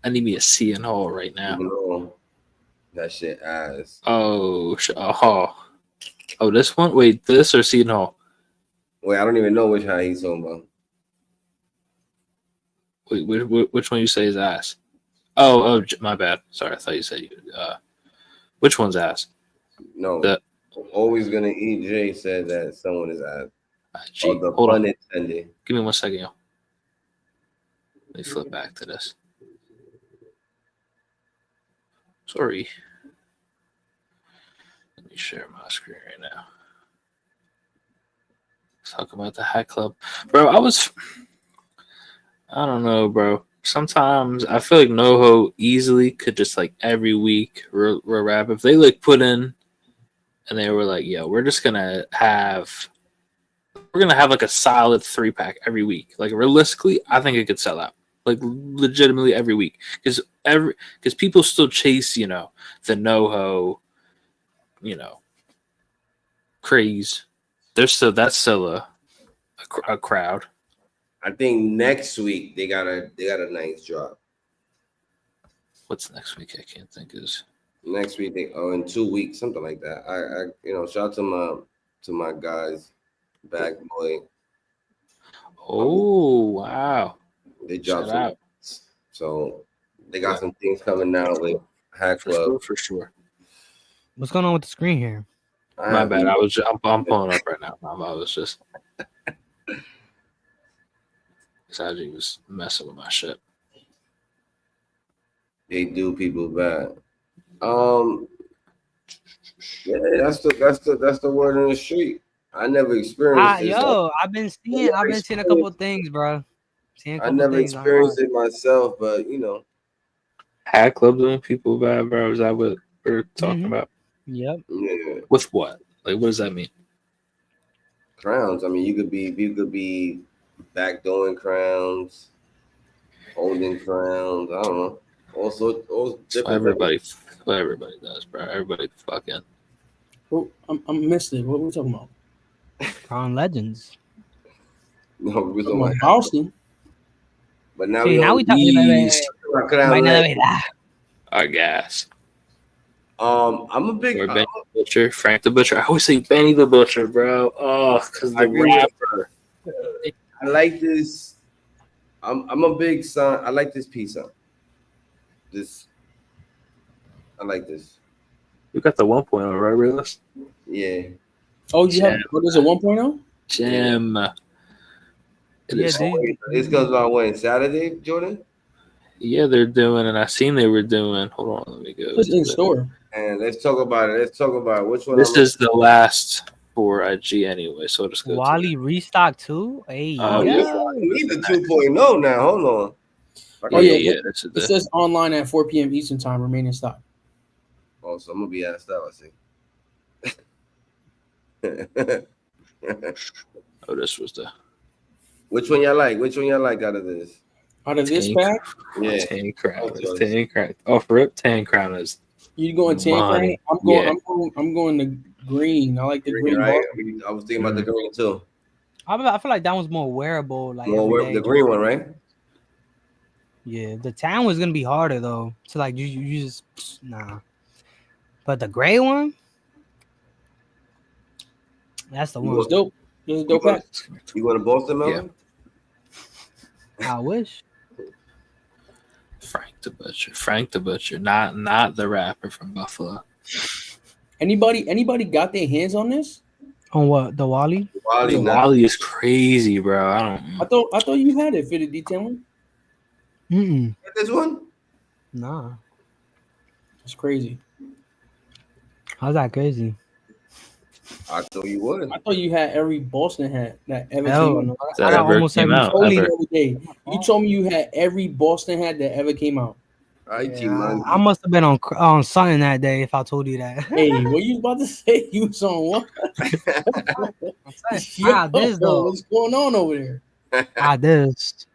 I need me a Seton Hall right now. That shit ass. Oh, this one? Wait, this or Seton Hall? Wait, I don't even know which hat he's talking about. Wait, which one you say is ass? Oh, my bad. Sorry, I thought you said which one's ass? No, always gonna eat. Jay said that someone is ass. Hold on. Give me 1 second, yo. Let me flip back to this. Sorry. Let me share my screen right now. Let's talk about the Hat Club. Bro, I don't know, bro. Sometimes I feel like NoHo easily could just like every week rap if they like put in and they were like, "Yo, we're gonna have like a solid 3-pack every week." Like realistically, I think it could sell out like legitimately every week because people still chase the NoHo craze. That's still a crowd. I think next week they got a nice drop. What's next week? I can't think. Is next week in 2 weeks, something like that. I shout out to my guys, Bag Boy. Oh wow! They dropped some, so they got some things coming out with Hack Club for sure. What's going on with the screen here? My bad. I'm pulling up right now. I was just Saji was messing with my shit. They do people bad. Yeah, that's the word on the street. I never experienced this. I've been seeing a couple of things, bro. I never experienced it myself, but Hack Club doing people bad, bro. Is that what we're talking about? Yep. Yeah. With what? Like, what does that mean? Crowns. I mean, you could be backdooring crowns, holding crowns. I don't know. Also, everybody does, bro. Everybody fucking. Oh, I missed it. What were we talking about? Crown Legends. No, we're talking about Boston. But now we talking about our gas. I'm a big Benny the Butcher, Frank the Butcher. I always say Benny the Butcher, bro. Oh, because the rapper. I like this. I'm a big son. I like this piece up. I like this. You got the 1.0, right, Realist? Yeah. Oh, you have what is it, 1.0? Gem. It's because about when Saturday, Jordan. Yeah, they're doing, and I seen they were doing. Hold on, let me go. It's in store. And let's talk about it. Let's talk about which one. This is the last for IG anyway, so just go. Wally restock too. Hey, we need the 2.0 now. Hold on. Oh yeah. It says online at 4 p.m. Eastern time. Remaining stock. Oh, so I'm gonna be asked out. I see. Oh, this was the. Which one y'all like? Which one y'all like out of this? Out of this pack? Yeah. 10 Crown. 10 Crown. Oh, for rip, 10 Crown is. You going 10 Crown? I'm going to green. I like the green. Right? I was thinking about the green too. I feel like that was more wearable. Like the green one, right? Yeah, the tan was gonna be harder though. So like you just nah. But the gray one, that's the one. It was dope. It was dope pack. You want to Boston Melon? Yeah. I wish. Frank the Butcher, not the rapper from Buffalo. Anybody got their hands on this? On what? The Wally? Wally is crazy, bro. I thought you had it for the detailing. This one? Nah. It's crazy. How's that crazy? I thought you would. I thought you had every Boston hat that ever came out. I got almost every You told me you had every Boston hat that ever came out. I must have been on something that day if I told you that. Hey, what you about to say? You was on what? This though. What's going on over there? This.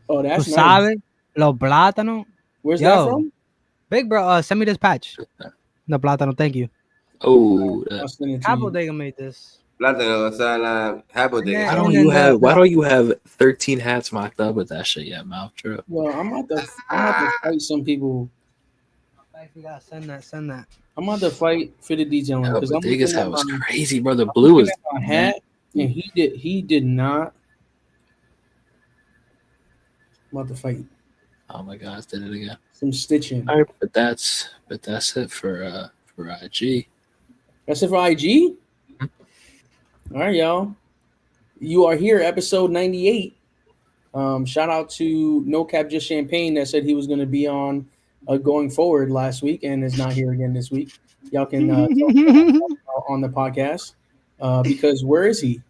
Oh, that's nice. Sabes? Los plátanos. Where's that from? Big bro, send me this patch. The plátano, thank you. Oh, How Bodega made this? Plátano, why don't you have 13 hats mocked up with that shit yet, mouth trip? Well, I'm about to fight some people. You gotta send that. I'm about to fight for the detailing because Bodega's hat was crazy, bro. The blue is a hat, and he did not. I'm about to fight. Oh my gosh, did it again. Some stitching. All right, but that's it for IG. That's it for IG? All right, y'all. You are here, episode 98. Shout out to nocapjustchampagne that said he was going to be on going forward last week and is not here again this week. Y'all can talk on the podcast because where is he?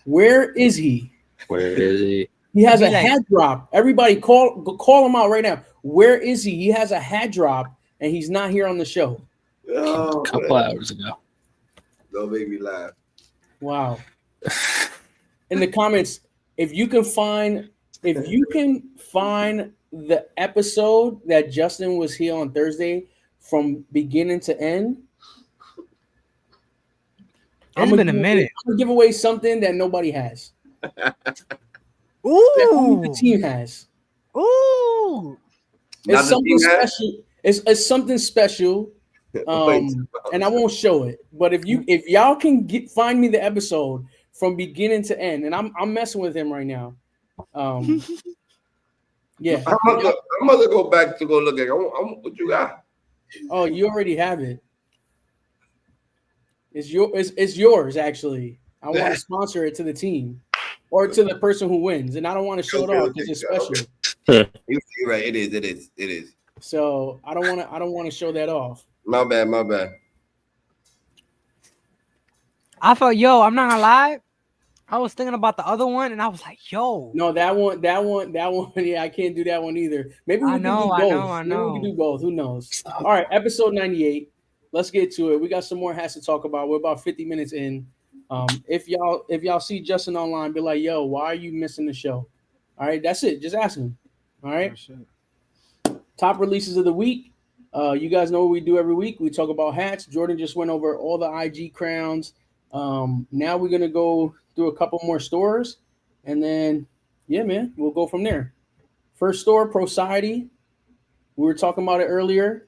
Where is he? Where is he? He has Be a like- hat drop. Everybody call him out right now. Where is he? He has a hat drop and he's not here on the show. Oh, A couple hours ago. Don't make me laugh. Wow. In the comments, if you can find the episode that Justin was here on Thursday from beginning to end, It's been a minute. I'm gonna give away something that nobody has. Ooh, That only the team has. ooh. Not It's the something team has? special. It's something special. And I won't show it. But if y'all can find me the episode from beginning to end, and I'm messing with him right now. Yeah. I'm gonna go back to go look at it. What you got? Oh, you already have it. It's yours actually. I want to sponsor it to the team or to the person who wins, and I don't want to show it off because it's special. You're right. It is. So I don't want to show that off. My bad. I thought, yo, I'm not gonna lie. I was thinking about the other one, and I was like, yo. No, that one. Yeah, I can't do that one either. Maybe we can do both. I know. Maybe we can do both. Who knows? All right, episode 98. Let's get to it. We got some more hats to talk about. We're about 50 minutes in. If y'all see Justin online, be like, yo, why are you missing the show? All right, that's it. Just ask him. All right. Top releases of the week. You guys know what we do every week. We talk about hats. Jordan just went over all the IG crowns. Now we're gonna go through a couple more stores, and then yeah, man, we'll go from there. First store, Society. We were talking about it earlier.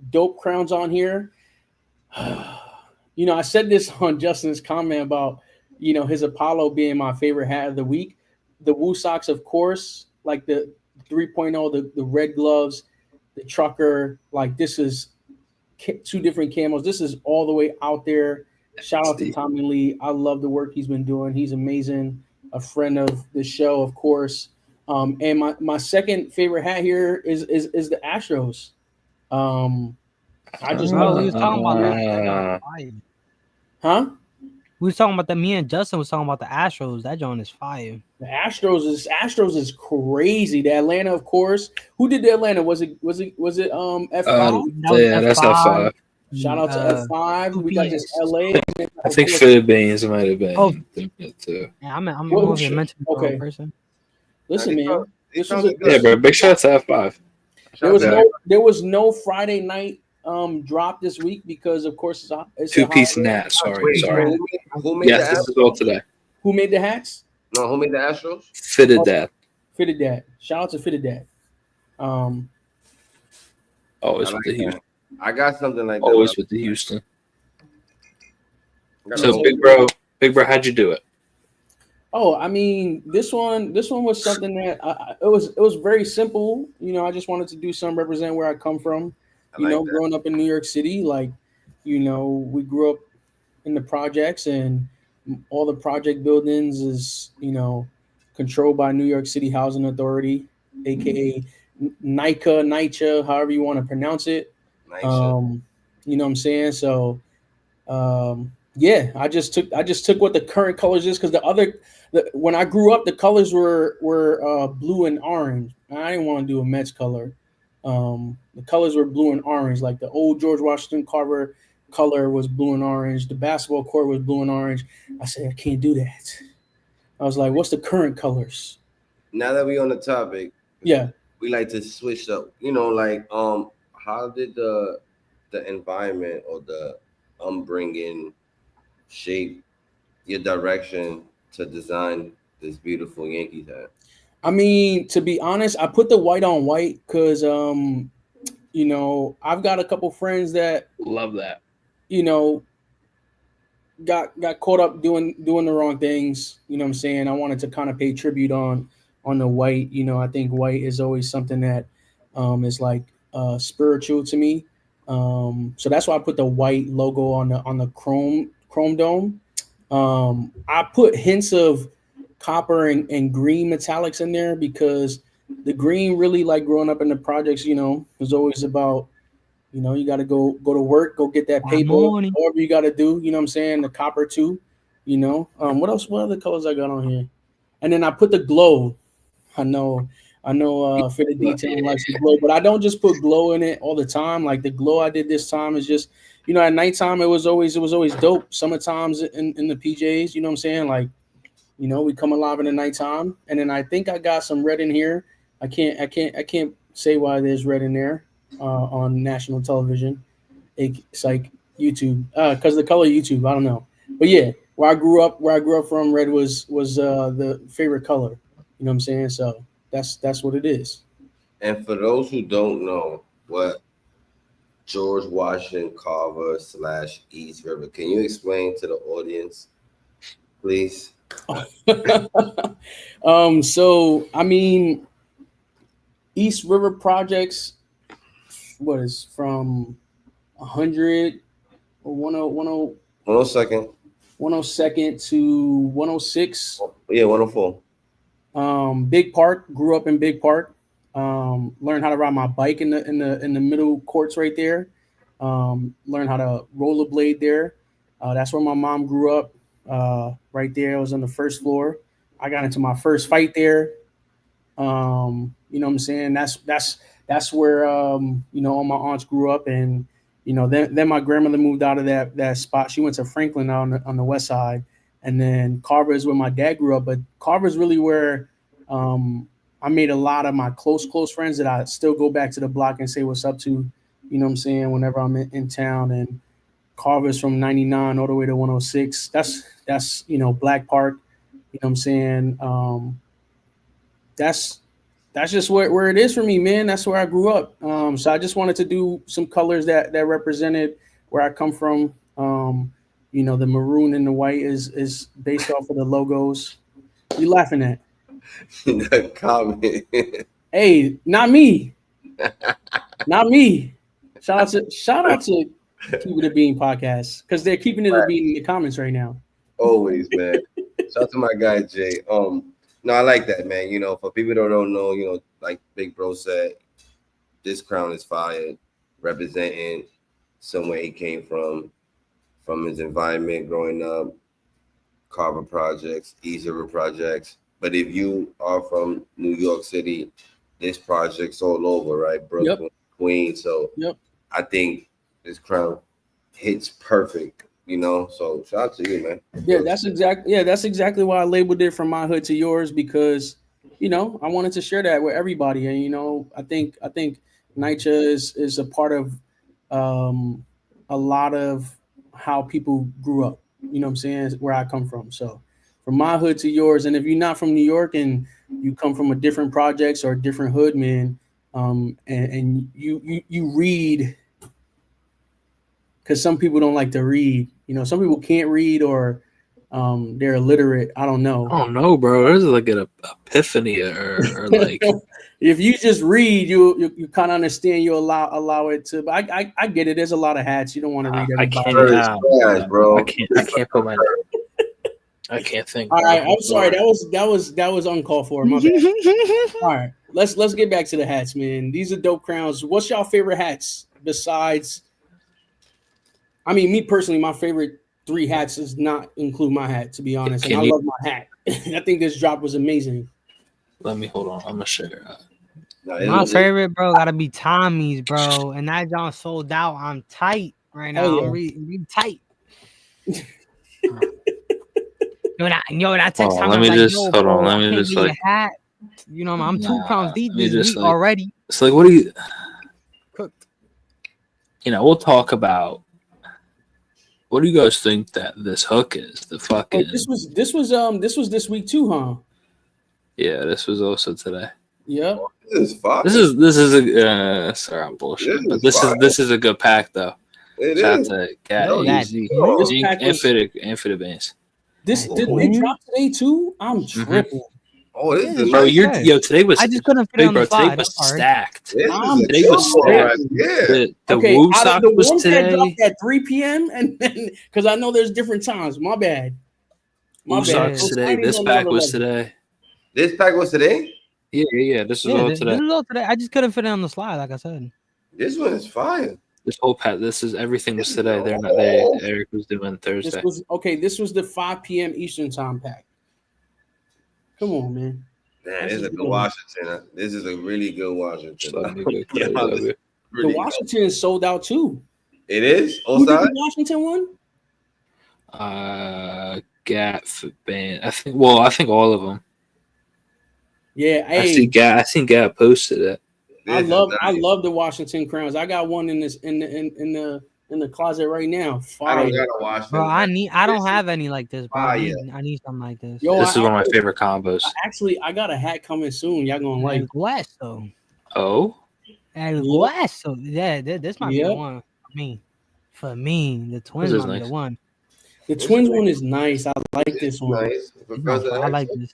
Dope crowns on here. You know, I said this on Justin's comment about, you know, his Apollo being my favorite hat of the week. The Woo socks, of course, like the 3.0, the red gloves, the trucker. Like this is two different camos. This is all the way out there. Shout out to Tommy Lee. I love the work he's been doing. He's amazing. A friend of the show, of course. And my second favorite hat here is the Astros. I just love we was talking about that. Huh? We was talking about that. Me and Justin was talking about the Astros. That joint is fire. The Astros is crazy. The Atlanta, of course. Who did the Atlanta? Was it F5? Yeah, that's F5. Shout out to F5. We got this LA. I think Fitted Beans might have been. Oh, too. Yeah, I'm going to mention the wrong person. Listen, man. Yeah, bro. Big shout out to F5. There was no Friday night drop this week because, of course, it's Two-piece nat. Sorry. Who made yes, the this is all today. Who made the hats? No, who made the Astros? Fitted Dad. Fitted Dad. Shout out to Fitted Dad. Always with the Houston. I got something like that. Always with the Houston. So big bro, how'd you do it? Oh, I mean, this one was something that it was very simple. You know, I just wanted to do some represent where I come from. You know, growing up in New York City, like, you know, we grew up in the projects, and all the project buildings is, you know, controlled by New York City Housing Authority, aka NYCHA, however you want to pronounce it. You know what I'm saying? So, yeah, I just took what the current colors is, because when I grew up, the colors were blue and orange. I didn't want to do a Mets color. The colors were blue and orange, like the old George Washington Carver color was blue and orange. The basketball court was blue and orange. I said, I can't do that. I was like, what's the current colors? Now that we on the topic, yeah, we like to switch up. You know, like how did the environment or the upbringing shape your direction to design this beautiful Yankees hat? I mean, to be honest, I put the white on white because, you know, I've got a couple friends that love that, you know, got caught up doing the wrong things. You know what I'm saying? I wanted to kind of pay tribute on the white. You know, I think white is always something that is like spiritual to me. So that's why I put the white logo on the chrome dome. I put hints of copper and green metallics in there because the green really, like growing up in the projects, you know, was always about, you know, you got to go to work, go get that paper, whatever you got to do. You know what I'm saying? The copper too, you know. What else? What other colors I got on here? and then I put the glow. I know. Fit the Detail likes the glow, but I don't just put glow in it all the time. Like the glow I did this time is just, at nighttime it was always dope. Summertimes in the PJs, you know what I'm saying? Like, we come alive in the nighttime, and then I think I got some red in here. I can't say why there's red in there on national television. It's like YouTube, because the color YouTube. I don't know, but yeah, where I grew up from, red was the favorite color. You know what I'm saying? So that's what it is. And for those who don't know what George Washington Carver / East River, can you explain to the audience, please? So I mean, East River projects. What is from 100 or 102nd to 106? Yeah, 104. Big Park. Grew up in Big Park. Learned how to ride my bike in the middle courts right there. Learned how to rollerblade there. That's where my mom grew up. Right there. I was on the first floor. I got into my first fight there. You know what I'm saying? That's where all my aunts grew up, and then my grandmother moved out of that spot. She went to Franklin on the west side, and then Carver is where my dad grew up. But Carver is really where I made a lot of my close friends that I still go back to the block and say what's up to. You know what I'm saying? Whenever I'm in town. And Carver's from 99 all the way to 106. That's Black Park. You know what I'm saying? That's just where it is for me, man. That's where I grew up. So I just wanted to do some colors that represented where I come from. The maroon and the white is based off of the logos. You laughing at? Comment. Hey, not me. Not me. Shout out to Keep It a Bean podcast, because they're keeping it a bean in the comments right now. Always, man. Shout out to my guy Jay. No, I like that, man. For people that don't know, like Big Bro said, this crown is fire, representing somewhere he came from his environment growing up, Carver projects, East River projects. But if you are from New York City, this project's all over, right? Brooklyn, yep. Queens. So yep. I think this crown hits perfect. So shout out to you, man. Yeah, that's exactly why I labeled it From My Hood to Yours, because I wanted to share that with everybody. And I think NYCHA is a part of a lot of how people grew up. You know what I'm saying? Where I come from. So from my hood to yours. And if you're not from New York and you come from a different projects or a different hood, man, and you read, because some people don't like to read. Some people can't read, or they're illiterate. I don't know. Oh no, bro. There's like an epiphany or like if you just read, you kind of understand. You allow it to. But I get it. There's a lot of hats. You don't want to read everybody. Bro. I can't put my. I can't think. All right, I'm sorry. That was uncalled for. My bad. All right, let's get back to the hats, man. These are dope crowns. What's y'all favorite hats besides? I mean, me personally, my favorite 3 hats does not include my hat, to be honest. And I love my hat. I think this drop was amazing. Let me hold on. I'm gonna share. My favorite, bro, gotta be Tommy's, bro. And that John sold out. I'm tight right now. Yeah. I'm really tight. That text time. Let me just hold on. Let me just like hat. I'm 2 pounds deep this week already. It's like, what do you cooked? We'll talk about. What do you guys think that this hook is? The fucking. This was this week too, huh? Yeah, this was also today. Yeah. This is fire. This is a sorry, I'm bullshit, but this is a good pack though. It Shout is. out to Cat Easy, Infinite Bands. Did they drop today too? I'm tripping. Oh, this is bro. Today was. I just couldn't fit on the slide. Today was stacked. Today was stacked. Yeah. The Woo Sock was today. Dropped at 3 p.m. and then because I know there's different times. My bad. Woo Socks today. This pack was today. This pack was today. Yeah. This is all today. This is all today. I just couldn't fit it on the slide, like I said. This one is fire. This whole pack. This is everything was today. They're not. Eric was doing Thursday. This was the 5 p.m. Eastern time pack. Come on, man. Man, this is a good Washington. This is a really good Washington. Let me go Yeah, crazy. this The Washington is sold out too. It is? Who did Outside? the Washington one? Gap band. I think all of them. Yeah, I see Gap posted it. I love the Washington crowns. I got one in the closet right now. Fire. I don't got a Washington. Bro, I don't have any like this, bro. I need something like this. Yo, This is one of my favorite combos. I got a hat coming soon. Y'all gonna like. Hueso. Oh. El Hueso. Yeah, this might be the one for me. The twins might be the one. The twins one is nice. I like this one. Nice. I like this.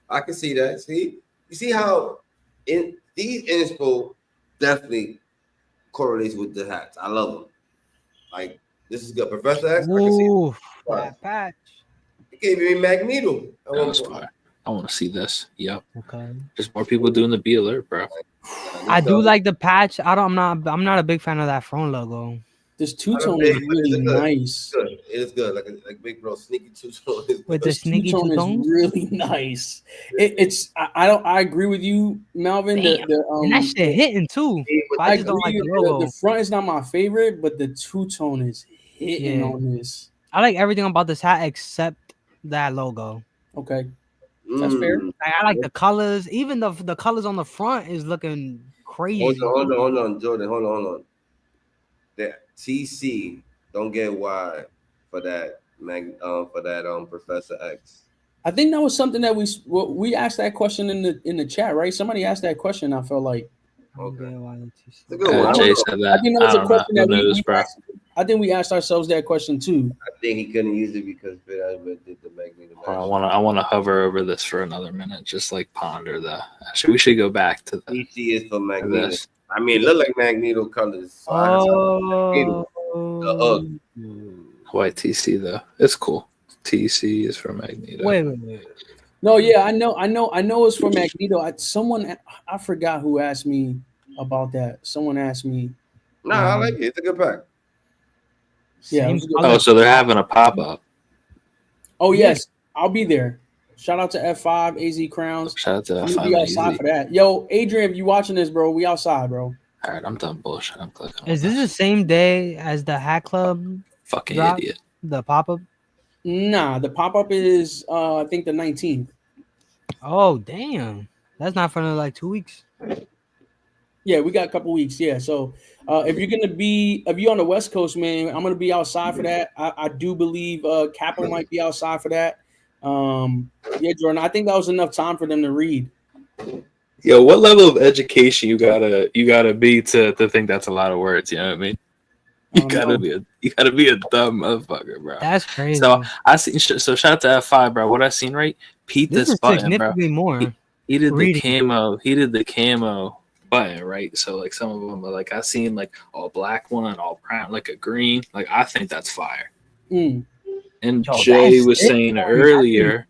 I can see that. See, you see how in these inspo definitely correlates with the hats. I love them. Like this is good. Professor X. Ooh, that patch. It gave me Magneto. That's fire. I want to see this. Yep. Okay. Just more people doing the Be Alert, bro. I do like the patch. I'm not a big fan of that front logo. This two-tone is really nice. It is good. Like Big Bro, sneaky two-tone. With the sneaky two-tone is really nice. I agree with you, Melvin. And that shit hitting too. I just don't like the logo. The front is not my favorite, but the two-tone is hitting on this. I like everything about this hat except that logo. Okay. That's fair. I like the colors. Even the colors on the front is looking crazy. Hold on, Jordan. Hold on. The TC don't get wide for that Professor X. I think that was something that we asked that question in the chat, right? Somebody asked that question. I felt like. Okay. Jay said that. I think that was a question that I think we asked ourselves that question too. I think he couldn't use it because did the Magneto. I want to hover over this for another minute, just like ponder that. Actually, we should go back to the TC is for Magneto. I mean, it look like Magneto colors. White TC though, it's cool. TC is for Magneto. Wait. No, yeah, I know it's for Magneto. I forgot who asked me about that. Someone asked me. No, I like it. It's a good pack. Yeah. So they're having a pop up. Oh yes, I'll be there. Shout out to F5 AZ Crowns. Shout out to We'll F5 be outside AZ. for that. Yo, Adrian, if you watching this, bro, we outside, bro. All right, I'm done bullshit. I'm clicking. Is this the same day as the Hat Club? Fucking drop? idiot. The pop up? Nah, the pop up is I think the 19th. Oh damn, that's not for another like 2 weeks. Yeah, we got a couple weeks. Yeah, so if you're on the West Coast, man, I'm gonna be outside for that. I do believe Capo might be outside for that. Yeah, Jordan, I think that was enough time for them to read. Yo, what level of education you gotta be to think that's a lot of words? You know what I mean? You gotta be a dumb motherfucker, bro. That's crazy. So I seen. So shout out to F5, bro. What I seen, right? Pete this button, significantly bro. More. He did the camo. He did the camo button, right? So like some of them are like I seen like all black one, all brown, like a green. Like I think that's fire. Mm. And Yo, Jay was saying man. earlier,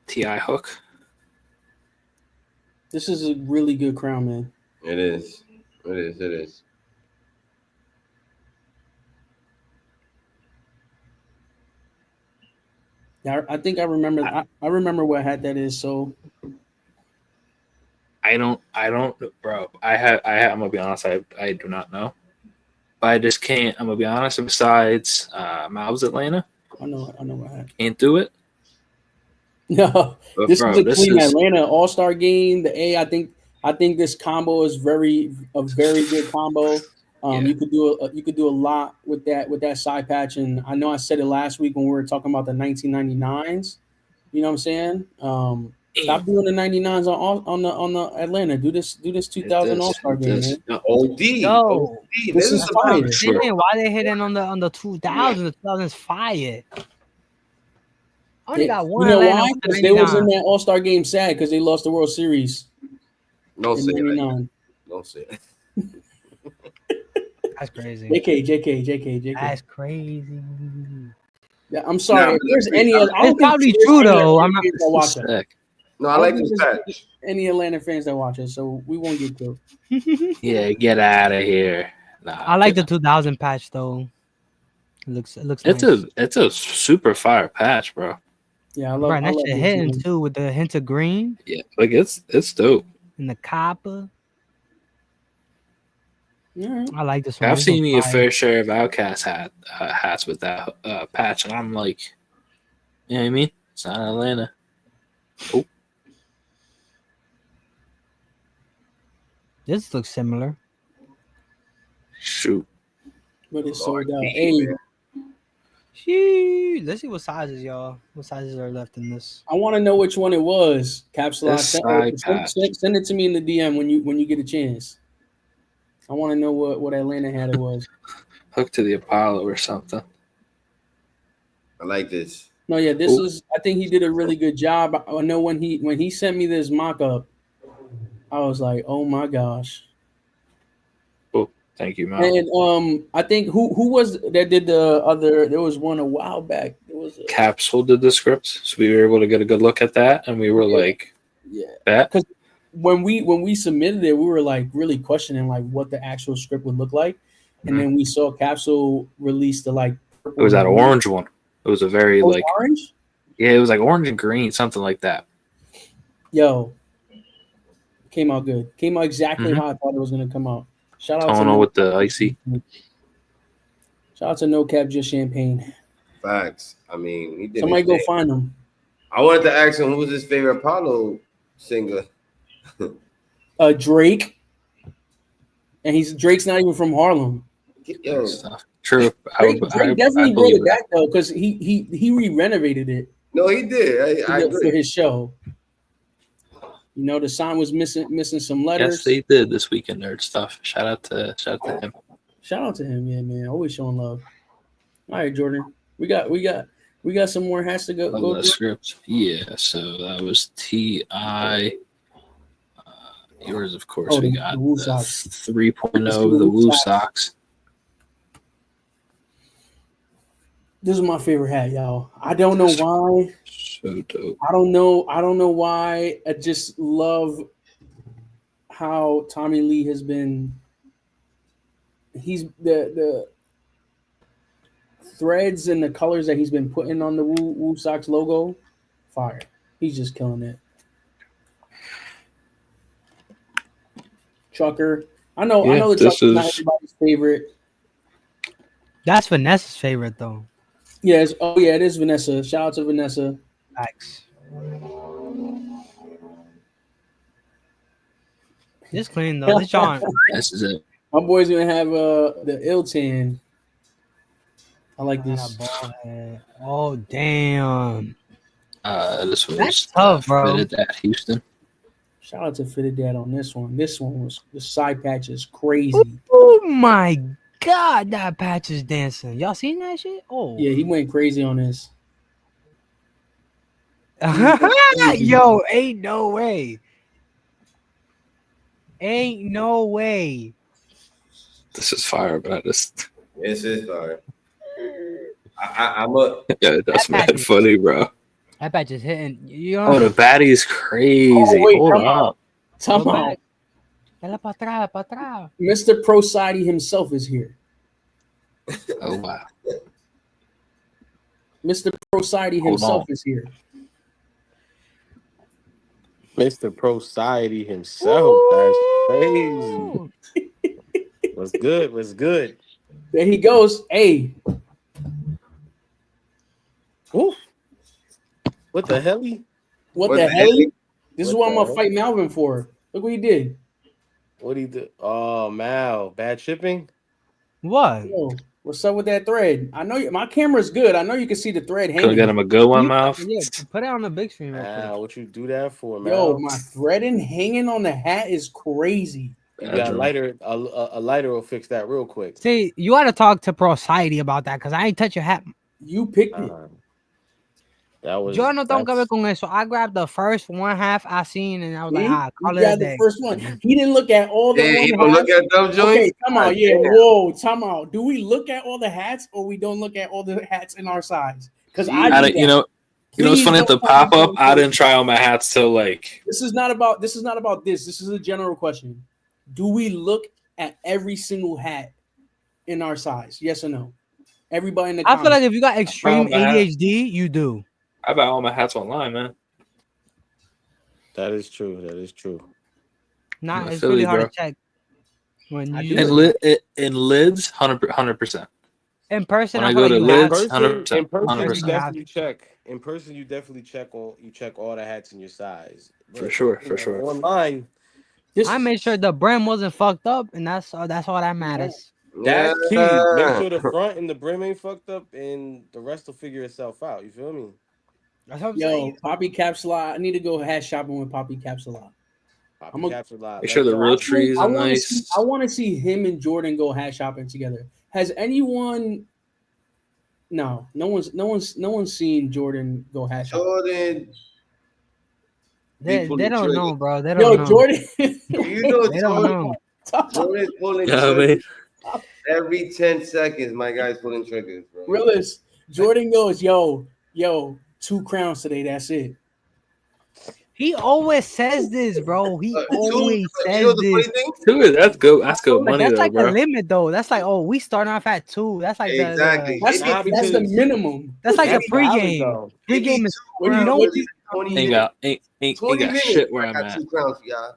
T.I. Hook. This is a really good crown, man. It is. It is. Yeah, I think I remember. I remember what hat that is. So I don't, bro. I'm gonna be honest. I do not know. But I just can't. I'm gonna be honest. Besides Mavs Atlanta, I know what hat. Can't do it. No, But this bro, is a this clean is- Atlanta All-Star game. The A, I think this combo is a very good combo. You could do a lot with that side patch, and I know I said it last week when we were talking about the 1999s. You know what I'm saying? Stop doing the 99s on the Atlanta. Do this 2000 All-Star game, man. OD. Yo, This is fire. Why they hitting on the 2000s? The 2000s fire. I only got one. You know Atlanta why? with the Because they was in 99. that All-Star game sad because they lost the World Series. Don't in say that. 99. Don't say it. That's crazy. JK. That's crazy. Yeah, I'm sorry. Nah, if there's any, It's probably true though. I'm not. watch it. Sick. No, I like this patch. Any Atlanta fans that watch it, so we won't get killed. Yeah, get out of here. Nah, I like the 2000 patch though. It looks It's nice. a super fire patch, bro. Yeah, I Bro, love. and I that love shit this hitting one. too with the hint of green Yeah, like it's dope. and the copper. Yeah. I like this one. I've This seen one's me a fire. fair share of Outcast hats with that patch, and I'm like, you know what I mean? It's not Atlanta. Oh, This looks similar. shoot. But it's sold Lord, out. man. Hey, Sheesh. Let's see what sizes, y'all. What sizes are left in this? I want to know which one it was. Caps Lock. This Send, side send, patch. send, send it to me in the DM when you get a chance. I want to know what Atlanta hat it was. Hook to the Apollo or something. I like this. No, yeah, this Ooh. is. I think he did a really good job. I know when he sent me this mock-up, I was like, oh my gosh. Oh, thank you, Mal. And I think who was that did the other? There was one a while back. It was Capsule did the scripts, so we were able to get a good look at that, and we were like, yeah. "Bet." Because when we submitted it, we were like really questioning like what the actual script would look like, and then we saw Capsule release the like. It was that orange one. It was a very like orange. Yeah, it was like orange and green, something like that. Yo, came out good. Came out exactly how I thought it was gonna come out. Shout out Tonal to with the icy. Shout out to No Cap Just Champagne. Facts. I mean, he did. Somebody go find him. I wanted to ask him who was his favorite Apollo singer. Drake, and Drake's not even from Harlem. Yo, true. Drake definitely brought it back though, because he re-renovated it. No, he did. I agree. For his show. You know, the sign was missing some letters. Yes, they did this weekend nerd stuff. Shout out to him. Shout out to him, yeah, man. Always showing love. All right, Jordan. We got some more hats to go The script. Yeah, so that was T.I. Yours, of course. We got the 3.0, the Woo Socks. This is my favorite hat, y'all. I don't know why. So dope. I don't know why. I just love how Tommy Lee has been. He's the threads and the colors that he's been putting on the Woo Sox logo. Fire. He's just killing it. Trucker. I know the Trucker's not everybody's favorite. That's Vanessa's favorite though. Yes. Oh yeah, it is Vanessa. Shout out to Vanessa. Thanks. This clean though. This John. This is it. My boy's gonna have the ill tan. I like this. Oh damn. This was That's tough, bro. Fitted at Houston. Shout out to Fitted Dad on this one. This one was the side patch is crazy. Oh my god, that patch is dancing. Y'all seen that shit? Oh yeah, he went crazy on this. Yo, ain't no way. Ain't no way. This is fire, but this is fire. I'm a yeah, that's mad funny, bro. That patch is hitting. You know? Oh, the baddie's crazy. Hold on. Come on. Mr. Pro Sidey himself is here. Oh wow. Mr. Pro Sidey himself is here. Mr. Pro Society himself. That's crazy. What's good? What's good? There he goes. Hey. Ooh. What the hell? What the hell? This is what I'm gonna fight Malvin for. Look what he did. What he did? Oh, Mal, bad shipping. What? Yo, what's up with that thread? I know my camera's good. I know you can see the thread hanging. Could have got him a good one, mouth. Yeah, put it on the big screen. What you do that for, man? Yo, my threading hanging on the hat is crazy. You got a lighter. A lighter will fix that real quick. See, you got to talk to Pro Society about that because I ain't touch your hat. You picked it. That was. Yo no tengo que ver con eso. I grabbed the first one half I seen and I was like, call it a day. The first one. He didn't look at all the. He don't look at them joints. Okay, come on, yeah. Whoa, time out. Do we look at all the hats or we don't look at all the hats in our size? Because you know, it's funny at the pop up. I didn't try on my hats till like. This is not about this. This is a general question. Do we look at every single hat in our size? Yes or no? Everybody in the I feel like comments. if you got extreme my hat. ADHD, you do. I buy all my hats online, man. That is true. That is true. Nah, I'm it's Philly, really hard bro. to check when I you do. In lids, 100%. in person. When I I feel go like to you In have lids, to. person, 100%. in person, you 100%. definitely check. In person, you definitely check all the hats in your size. For But sure, you for know, sure. online, I made sure the brim wasn't fucked up, and that's all that matters. that's key. Make Yeah. sure the front and the brim ain't fucked up, and the rest will figure itself out. You feel me? That's what I'm Yo, saying. Poppy Caps a lot. I need to go hat shopping with Poppy Caps a lot. Poppy caps a lot. Make sure the real Actually, trees I are want to see. I nice. want to see him and Jordan go hat shopping together. Has anyone? No, no one's seen Jordan go hat shopping. Jordan. They pulling don't know, triggers. bro. They Yo, don't know. Jordan. You know They don't know. Jordan's pulling Yeah, I triggers mean, every 10 seconds. My guy's pulling triggers, bro. Realist. Jordan goes, yo, 2 crowns today. That's it. He always says this, bro. He always You says know the this. funny thing? dude, that's good. That's good But money that's though, like the bro. limit, though. That's like, oh, we starting off at 2. That's like Exactly. That's Nah, the because minimum. that's like the that's valid pregame. though. Pregame is When you around know what you 20 Ain't minutes. got ain't 20 got minutes. shit where I I'm got at. 2 crowns for y'all.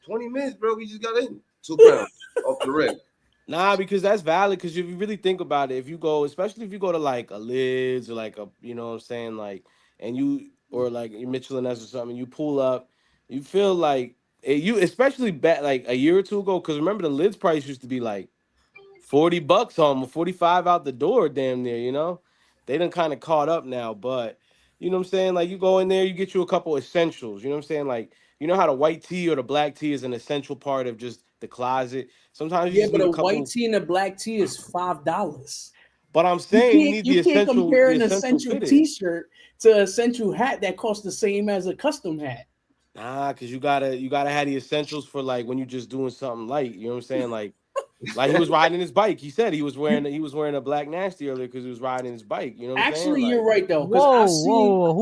20 minutes, bro. We just got in. 2 crowns off the rip. Nah, because that's valid. Because if you really think about it, if you go, especially if you go to like a Lids or like a, you know what I'm saying, like, and you or like Mitchell and S or something, you pull up, you feel like you, especially back like a year or two ago. Because remember the Lids price used to be like $40 on 45 out the door, damn near. You know, they done kind of caught up now, but you know what I'm saying. Like you go in there, you get you a couple essentials. You know what I'm saying, like. You know how the white tee or the black tee is an essential part of just the closet. Sometimes you Yeah, just but need a a white couple. tee and a black tee is $5. But I'm saying you need You can't compare the an essential essential fitted. T-shirt to an essential hat that costs the same as a custom hat. Nah, cause you gotta have the essentials for like when you just doing something light. You know what I'm saying? Like he was riding his bike. He said he was wearing a black nasty earlier because he was riding his bike. You know what I'm saying? Actually, you're Like right though, because whoa.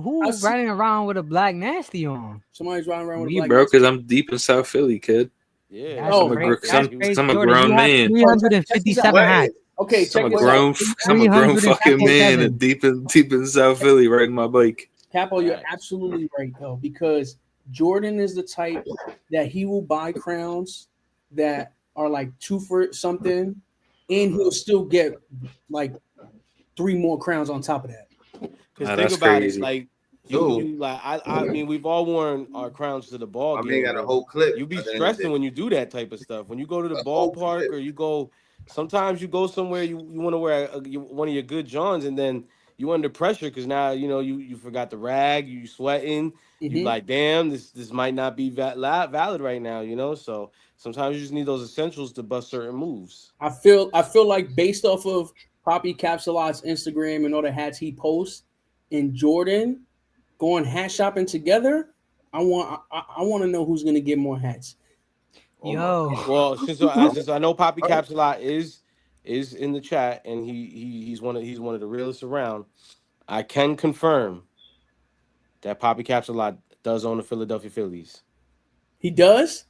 Who I've seen riding around with a black nasty on? somebody's riding around with a Me, black bro, nasty. because I'm deep in South Philly, kid. yeah, That's Oh, crazy. Cause That's I'm, crazy. I'm a Jordan, grown you have man. 357 hats. Okay, I'm check a this grown out. I'm a grown fucking man 357. and deep in South Philly riding my bike. Capo, you're Right. absolutely right though, because Jordan is the type that he will buy crowns that are like 2 for something, and he'll still get like 3 more crowns on top of that. Cause Nah, think that's about crazy. it, like So, you like I mean we've all worn our crowns to the ball my man game, got a but whole clip. you be at the end of the stressing day. when you do that type of stuff. When you go to the A whole ballpark clip. or you go, sometimes you go somewhere you want to wear one of your good Johns, and then you under pressure because now you know you forgot the rag, you sweating, you Mhm. like damn this might not be valid right now, you know. So sometimes you just need those essentials to bust certain moves. I feel like based off of Poppy Capsulot's Instagram and all the hats he posts, and Jordan going hat shopping together, I want to know who's gonna get more hats. Yo, Well, since I know Poppy Caps a lot is in the chat and he's one of the realest around. I can confirm that Poppy Caps a lot does own the Philadelphia Phillies. He does.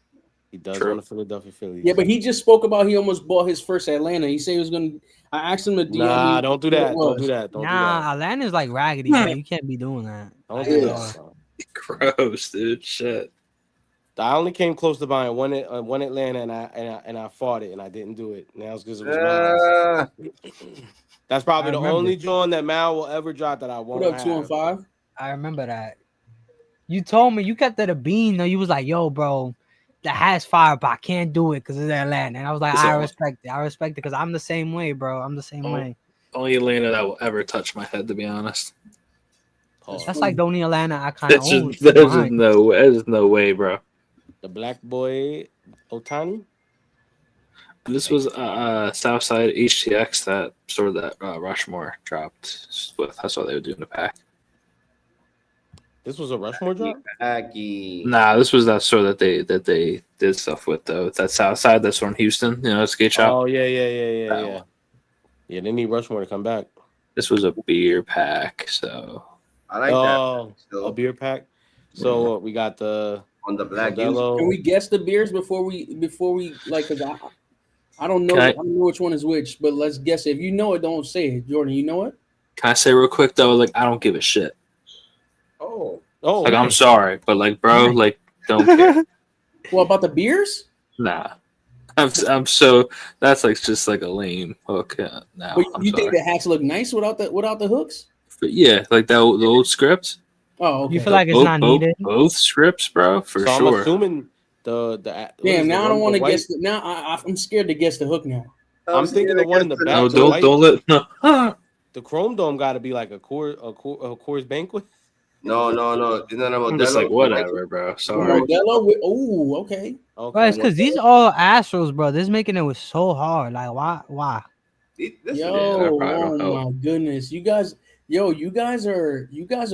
He does True. own the Philadelphia Phillies. Yeah, but he just spoke about he almost bought his first Atlanta. He said he was gonna. I asked him to DM Nah, me don't do what it that. Don't do was. that. Don't do that. nah, Atlanta's like raggedy, bro. You can't be doing that. Don't do Yeah. that. Bro. Gross, dude. Shit. I only came close to buying one Atlanta and I fought it and I didn't do it. Now it's because it was Miles. That's probably I the remember. only joint that Mal will ever drop that I won't What up, have. 215? I remember that. You told me you kept it a bean though. You was like, "Yo, bro, the hat's fire, but I can't do it because it's Atlanta." And I was like, So- "I respect it. I respect it because I'm the same way, bro. I'm the same way." Only Atlanta that will ever touch my head, to be honest. That's like the only Atlanta I kind of That's own. just there's no way, bro. The Black Boy Otani. This was Southside HTX that store that Rushmore dropped with. That's what they would do in the pack. This was a Rushmore drop. Nah, this was that store that they did stuff with though. That Southside that's from Houston, you know, skate shop. Oh yeah. Yeah, they need Rushmore to come back. This was a beer pack, so I like that. A beer pack. So we got the on the black Modelo. Can we guess the beers before we like? Cause I don't know. Okay. I don't know which one is which, but let's guess it. If you know it, don't say it. Jordan, you know it? Can I say real quick though? Like, I don't give a shit. Oh, Oh, Like, I'm sorry, but like, bro, Nice. like, don't care. Well, about the beers? Nah. I'm so that's like just like a lame hook. Now But I'm you think sorry, the hats look nice without the hooks? but yeah, like the old script, Oh, okay. You feel like it's not needed? both scripts, bro, for so I'm sure. assuming what Damn, is now I don't the want to white? guess. Now I'm scared to guess the hook now. I'm thinking the one in the back. No, The white, don't let no. the chrome dome got to be like a Coors Banquet. no. It's not a I'm just like Modelo. whatever, bro. Sorry. Modelo with okay. Bro, Okay. it's because these all Astros, bro. This making it was so hard. Like, why? This Yo, that probably oh don't help. my goodness, you guys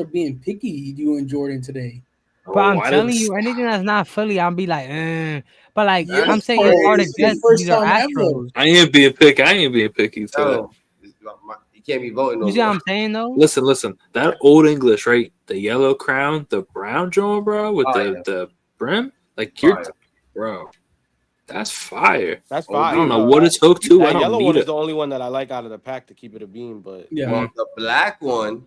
are being picky. You and Jordan today. But I'm why telling does- you, anything that's not Philly, I'll be like, eh. But like, Yo, I'm saying it's hard to this is guess. the first These are time ever. Astros. I ain't being picky. I ain't being picky today. No, you can't be voting. You see what I'm saying though? Listen. That old English, right? The yellow crown, the brown jaw, bro, with the brim. Like you're, bro. That's fire. That's Oh, fine. I don't know what it's hooked to. I That don't yellow need one it. is the only one that I like out of the pack to keep it a beam. But Yeah. Well, the black one,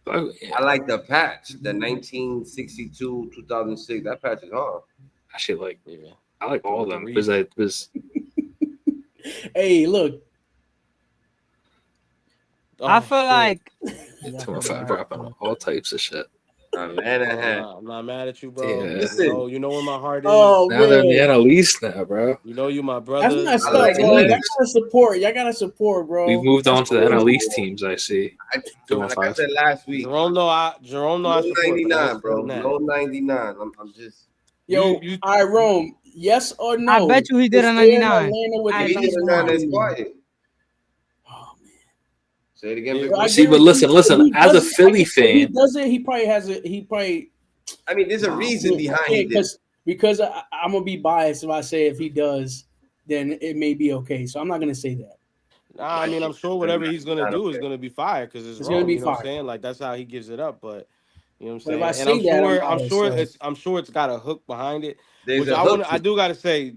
Yeah. I like the patch, the 1962, 2006. That patch is hard. Actually, like, yeah, I like all of them the because I was. Hey, look. I feel like 215 dropping all types of shit. I'm not mad at you, bro. Yeah. Listen. You know where my heart is. Oh Now they're in the man, NL East now, bro. You know you my that's brother. messed I up, like bro. it. Y'all gotta support. Y'all gotta support, bro. We've moved on to the That's NL crazy. East teams, I see. Like I 215. said last week, Jerome know I no support, but 99, bro. nah. No 99. I'm just. Yo, I Rome. Yes or no? I bet you he did a Is there an 99. Atlanta with If the he did a 99? 99, that's quiet. Oh man. Say it again, big Bro, I boy. See, but guarantee listen. if he As a does it- Philly if he fan, does it. He probably has a. He probably I mean, there's a reason behind it. because I'm gonna be biased if I say if he does, then it may be okay. So I'm not gonna say that. Nah, I mean, I'm sure whatever he's gonna do is gonna be fire because it's gonna wrong. be You know what I'm fire. saying? Like that's how he gives it up. But you know what I'm But if saying? I And say that, I'm sure it's got a hook behind it. There's Which a hook. I do gotta say,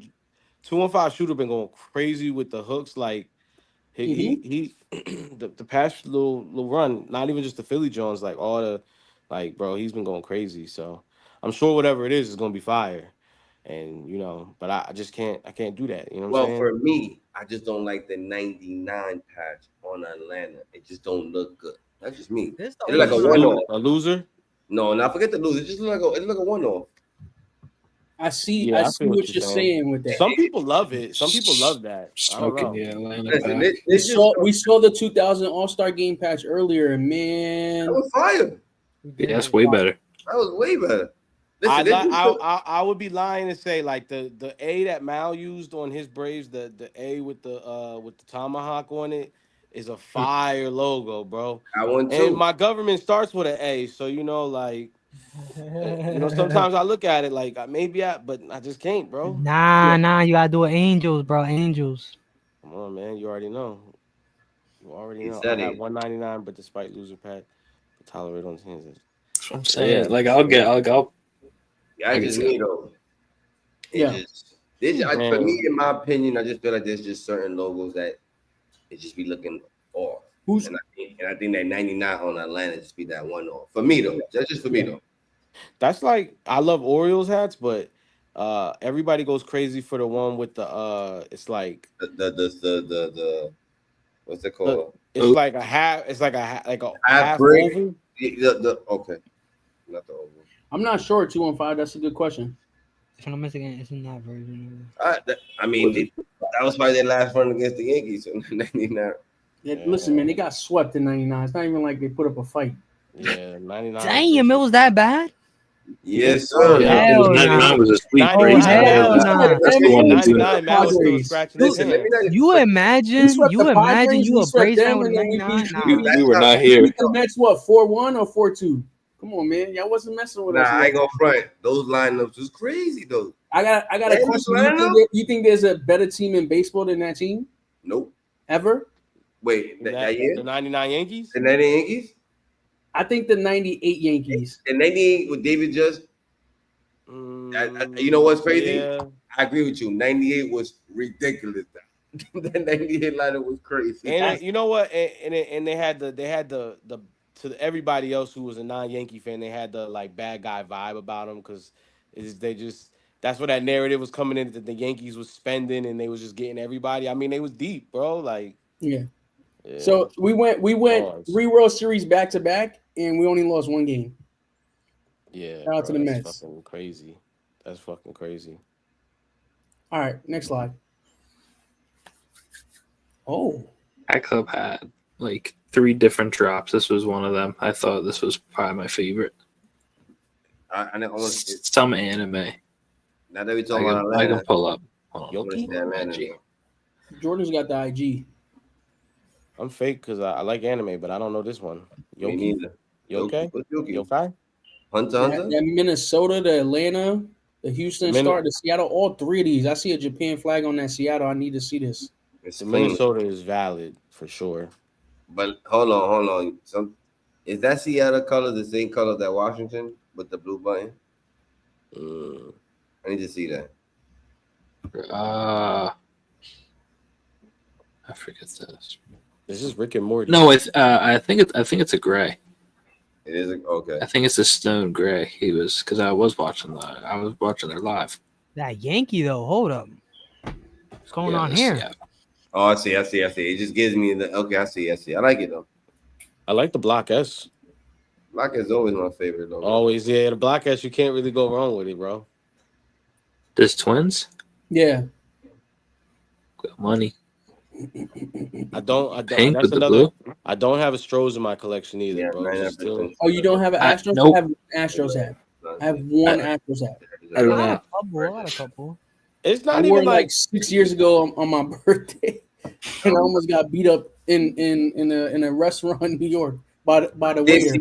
215 shooter been going crazy with the hooks. Like he the past little run, not even just the Philly Jones, like all the bro, he's been going crazy. So I'm sure whatever it is gonna be fire. And but I just can't do that. You know what I'm Well, saying? for me, I just don't like the 99 patch on Atlanta. It just don't look good. That's just me. This It's like a one-off. A loser? No, not forget the loser. It just look like a one-off. I see. Yeah, I I see feel what you're saying with that. Some people love it. Some people love that. I don't smoking know. the Atlanta Listen, pack. We saw the 2000 All-Star Game patch earlier, and man, that was fire. Yeah, that's way better. That was way better. I Listen, would be lying to say like the A that Mal used on his Braves, the A with the tomahawk on it is a fire logo, bro. I want And to. my government starts with an A, so sometimes I look at it like but I just can't, bro. Nah, you gotta do it. Angels, bro. Angels. Come on, man. You already know. He I said got it. 199, but despite losing Pat, tolerate on hands. That's what I'm saying. Like I'll Yeah, I just need though. For me, in my opinion, I just feel like there's just certain logos that it just be looking off. And I think that 99 on Atlanta just be that one off. For me though. That's just for me though. That's like I love Orioles hats, but everybody goes crazy for the one with the it's like the what's it called? It's like a half. It's like a half break. oval. Okay, not the oval. I'm not sure. 215. That's a good question. If I'm missing it, it's in that version. I mean, that was probably their last run against the Yankees. So 99. Listen, man, they got swept in 99. It's not even like they put up a fight. Yeah, 99. Damn, it was that bad. Yes, sir. Yeah, 99 was a sweep. Oh, hell nah. That's the one that's 99. Matt was still scratching his hand. You imagine you a Braves fan with 99? We were not here. The Mets, what, 4-1 or 4-2? Come on, man. Y'all wasn't messing with us. I ain't gonna front. Those lineups was crazy though. I got a question. You think there's a better team in baseball than that team? Nope. Ever? Wait, that year? The 99 Yankees? The 98 Yankees? I think the 98 Yankees. The 98 with David Just. You know what's crazy? Yeah. I agree with you. 98 was ridiculous. That 98 lineup was crazy. And you know what? And they had the to everybody else who was a non-Yankee fan, they had the like bad guy vibe about them because they just that's what that narrative was coming in that the Yankees was spending and they was just getting everybody. I mean, they was deep, bro. Like Yeah. yeah. So we went Pause. 3 World Series back to back, and we only lost 1 game. Yeah, Shout out to the that's Mets. fucking crazy. That's fucking crazy. All right, next slide. Oh, Hat Club had like 3 different drops. This was one of them. I thought this was probably my favorite. I almost Some anime. now that we talking about I Atlanta, can pull up. Hold on. Yoki? Atlanta. Jordan's got the IG. I'm fake because I like anime, but I don't know this one. Me Yoki? neither. You okay? What's Yoki? Yokai? Hunter? That Minnesota, the Atlanta, the Houston Star, the Seattle, all 3 of these. I see a Japan flag on that Seattle. I need to see this. It's The clean. Minnesota is valid for sure. But hold on. Is that Seattle color the same color that Washington with the blue button? I need to see that. I forget this. This is Rick and Morty. No, it's I think it's a gray. It is okay. I think it's a stone gray. He was because I was watching their live. That Yankee though, hold up. What's going on here? Yeah. Oh, I see. It just gives me the okay. I see. I like it though. I like the Block S. Block is always my favorite though. Always, yeah. The Block S, you can't really go wrong with it, bro. There's twins. Yeah. Got money. I don't. Pink That's with the another. blue? I don't have a Strohs in my collection either, bro. Just still, Oh, you don't have an Astros? Nope. I have an Astros hat. I have one Astros hat. I don't I know. got a couple. it's not I wore even it like like 6 years ago on my birthday, and I almost got beat up in a restaurant in New York by the waiter.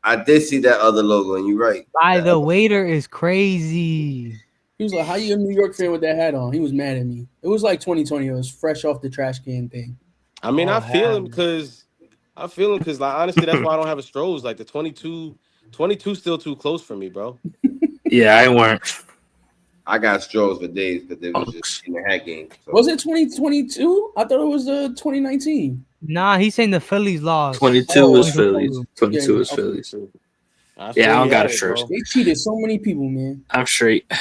I did see that other logo, and you're right. By the waiter is crazy. He was like, "How you a New York fan with that hat on?" He was mad at me. It was like 2020. It was fresh off the trash can thing. I mean, Oh, I feel him hell. because like honestly, that's why I don't have a Strohs. Like the 22 still too close for me, bro. Yeah, I weren't. I got Strohs for days because it was just in the hat game. So. Was it 2022? I thought it was 2019. Nah, he's saying the Phillies lost. 22 Oh, was 22. Phillies. 22 was okay. Phillies. I Yeah, I don't got a it, shirt. bro. They cheated so many people, man. I'm straight.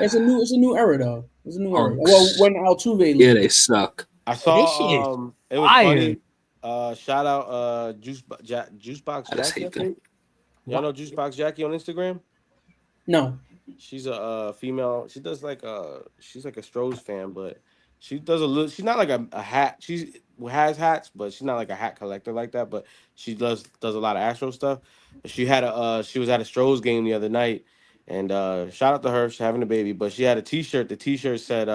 It's a new era though. It's a new era. Unks. Well, when Altuve Yeah, left. they suck. I This shit is saw it was fire. funny. Shout out Juicebox I just Jackie. I hate that. think. Y'all know Juicebox Jackie on Instagram? No. She's a female. She does like she's like a Strohs fan, but she does a little. She's not like a hat. She has hats, but she's not like a hat collector like that. But she does a lot of Astro stuff. She had she was at a Strohs game the other night, and shout out to her. She's having a baby, but she had a T-shirt. The T-shirt said,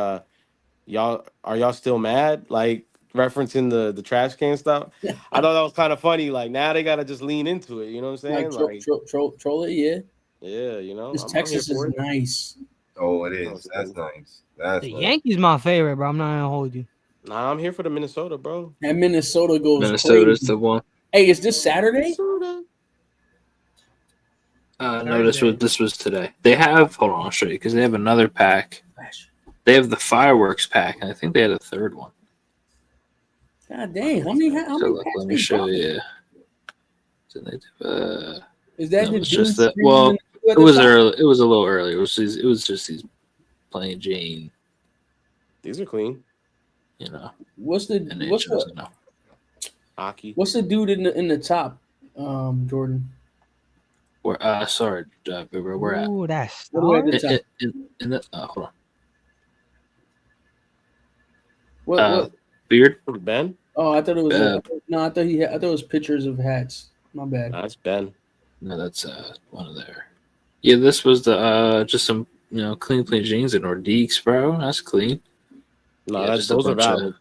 y'all still mad?" Like referencing the trash can stuff. I thought that was kind of funny. Like now they gotta just lean into it. You know what I'm saying? Like troll it, yeah. Yeah, you know. This I'm Texas here for is it. nice. Oh, it is. That's nice. That's The nice. Yankees my favorite, bro. I'm not gonna hold you. Nah, I'm here for the Minnesota, bro. And Minnesota goes Minnesota's crazy. the one. Hey, is this Saturday? Minnesota. No, this was today. They have. Hold on, I'll show you because they have another pack. They have the fireworks pack, and I think they had a third one. God dang, how many So look, packs let they me show dropping? you. So they do, Is that no, the it's just dude that. screaming Well, at it the was top? early. It was a little early. It was just these plain Jane. These are clean. You know. What's the dude in the top, Jordan? Sorry, where we're at. Ooh, that's What do we at the top? In the hold on. What? Beard. Ben. Oh, I thought it was no. I thought it was pictures of hats. My bad. That's Ben. No, that's one of their. Yeah, this was the just some clean jeans and Nordiques, bro. That's clean. No, Yeah, that's just a those are bunch of- valid.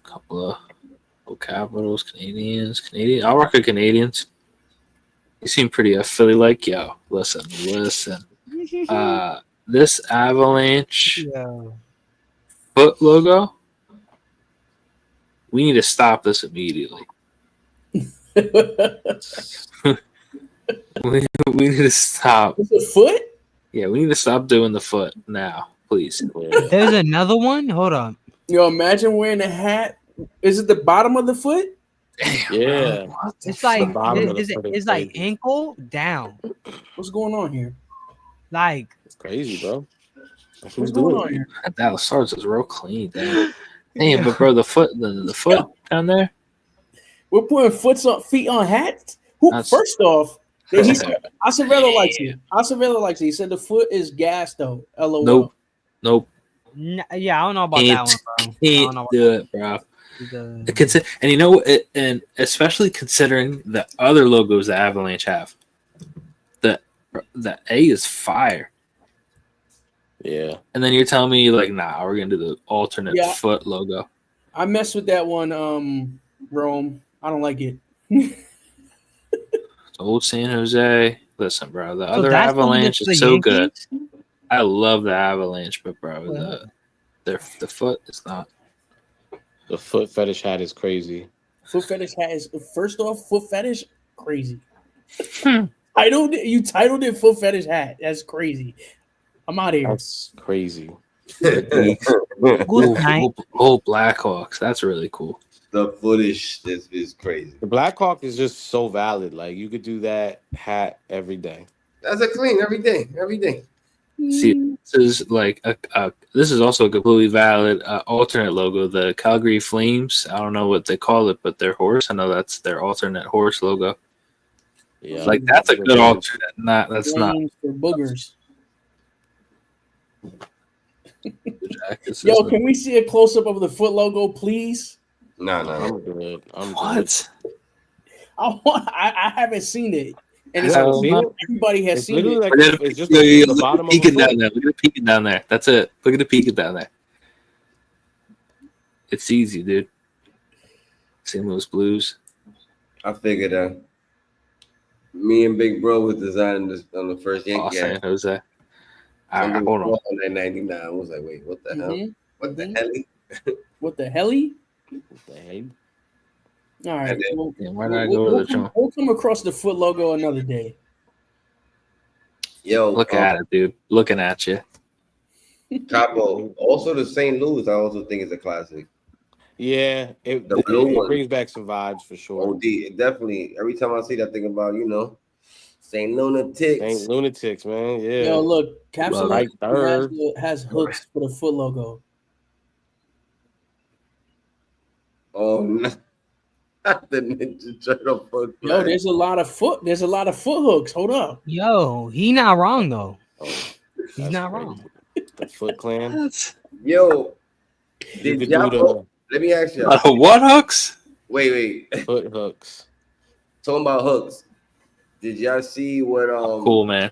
Couple of Capitals, Canadians. I'll rock a Canadians. You seem pretty Philly like. Yo, listen. This Avalanche foot logo. We need to stop this immediately. we need to stop. It's a foot? Yeah, we need to stop doing the foot now. please. There's another one. Hold on. Yo, imagine wearing a hat. Is it the bottom of the foot? Yeah. It's like bottom of the foot is it's like crazy. ankle down. What's going on here? Like It's crazy, bro. That's What's who's going doing on it. here? That Dallas Stars is real clean, damn. Damn, but bro, the foot down there. We're putting feet on hats. Who? That's- First off, he said Acevedo likes it. Acevedo likes it. He said the foot is gas though. LOL. Nope. yeah, I don't know about that one, bro. I don't Can't know about do it, bro. the- And you know, and especially considering the other logos that Avalanche have, the A is fire. Yeah. And then you're telling me like, nah, we're gonna do the alternate Yeah. foot logo. I messed with that one, Rome. I don't like it. Old San Jose. Listen, bro, the So other that's the one Avalanche that's is the so good. Yankees? I love the Avalanche, but bro, the foot is not. The foot fetish hat is crazy. Foot fetish hat is first off. Foot fetish crazy. You titled it foot fetish hat. That's crazy. I'm out of here. That's crazy. Good night. Blackhawks. That's really cool. The footage is crazy. The Black Hawk is just so valid. Like you could do that hat every day. That's a clean every day. See, this is like this is also a completely valid alternate logo. The Calgary Flames. I don't know what they call it, but their horse. I know that's their alternate horse logo. Yeah, like that's a good alternate. That's not. Flames for boogers. Yo, Yo, can we see a close up of the foot logo, please? No. I'm good. What? I haven't seen it, and it's everybody has seen it. Like it's just the bottom peeking of the down there. Look at it peeking down there. That's it. Look at it peeking down there. It's easy, dude. St. Louis Blues. I figured that. Me and Big Bro was designing this on the first Yankee. San Jose. All right, hold on. On that 99, I was like, wait, what the hell? What the hell? What the helly? What the hell? All right. Why did I go to the show? We'll come across the foot logo another day. Yo, look at it, dude. Looking at you. Capo. Also, the St. Louis, I also think is a classic. Yeah, it brings back some vibes for sure. OD, it definitely. Every time I see that, I think about St. Lunatics. St. Lunatics, man. Yeah. Yo, look, Capsule right third has hooks for the foot logo. Oh, not the Ninja Turtle foot. Yo, there's a lot of foot hooks. Hold up. Yo, he not wrong though. He's not wrong. The Foot Clan. Yo, You could do let me ask you. What hooks? Wait. Foot hooks. Talking about hooks. Did y'all see what? Cool, man.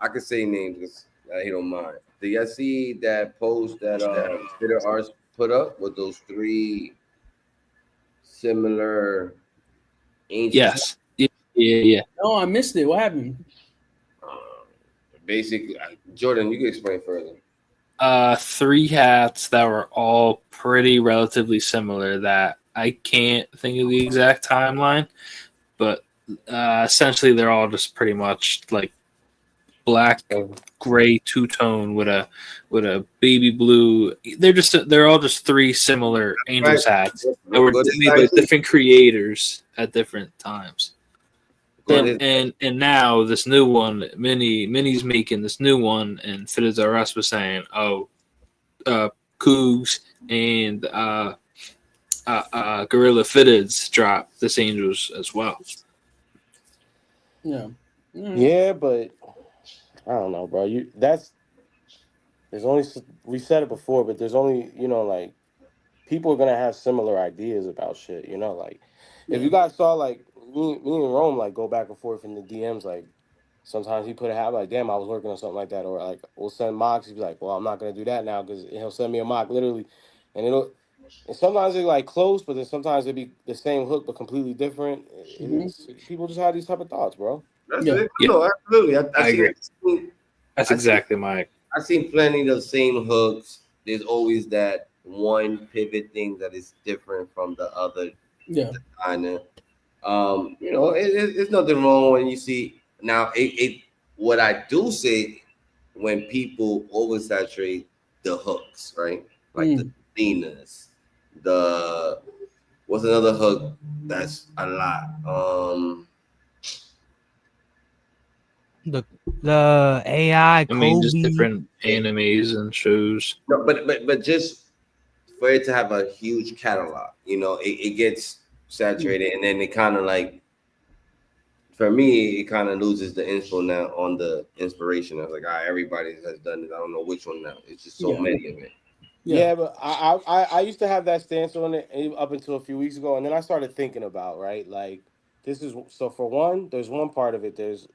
I could say names because he don't mind. Did y'all see that post that Spitter Arts put up with those 3 similar ancient? Yes. Yeah. No, I missed it. What happened? Basically, Jordan, you can explain further. 3 hats that were all pretty relatively similar that I can't think of the exact timeline, but essentially they're all just pretty much like black, gray two-tone with a baby blue. They're all just 3 similar Angels hats that were made by different creators at different times. And now this new one, Minnie's making this new one, and Fitted R Us was saying, Cougs and Gorilla Fitteds dropped this Angels as well. Yeah. Yeah, but I don't know, bro. There's only, we said it before, but there's only, like people are gonna have similar ideas about shit, like if you guys saw like me and Rome like go back and forth in the DMs, like sometimes he put a hat like, damn, I was working on something like that, or like we'll send mocks, he'd be like, well, I'm not gonna do that now because he'll send me a mock literally, and sometimes they're like close, but then sometimes it'd be the same hook but completely different. People just have these type of thoughts, bro. That's it. No, absolutely. I agree. That's exactly my. I've seen plenty of the same hooks. There's always that one pivot thing that is different from the other designer. It's nothing wrong when you see now. What I do say when people oversaturate the hooks, right? Like the Cenas, the what's another hook that's a lot? The AI I mean, just Kobe. different animes and shows. No, but just for it to have a huge catalog, you know, it gets saturated, and then it kind of like, for me, it kind of loses the info now on the inspiration. I was like, everybody has done it. I don't know which one now. It's just so many of it. Yeah, but I used to have that stance on it up until a few weeks ago, and then I started thinking about, right, like this is so for one, there's one part of it. There's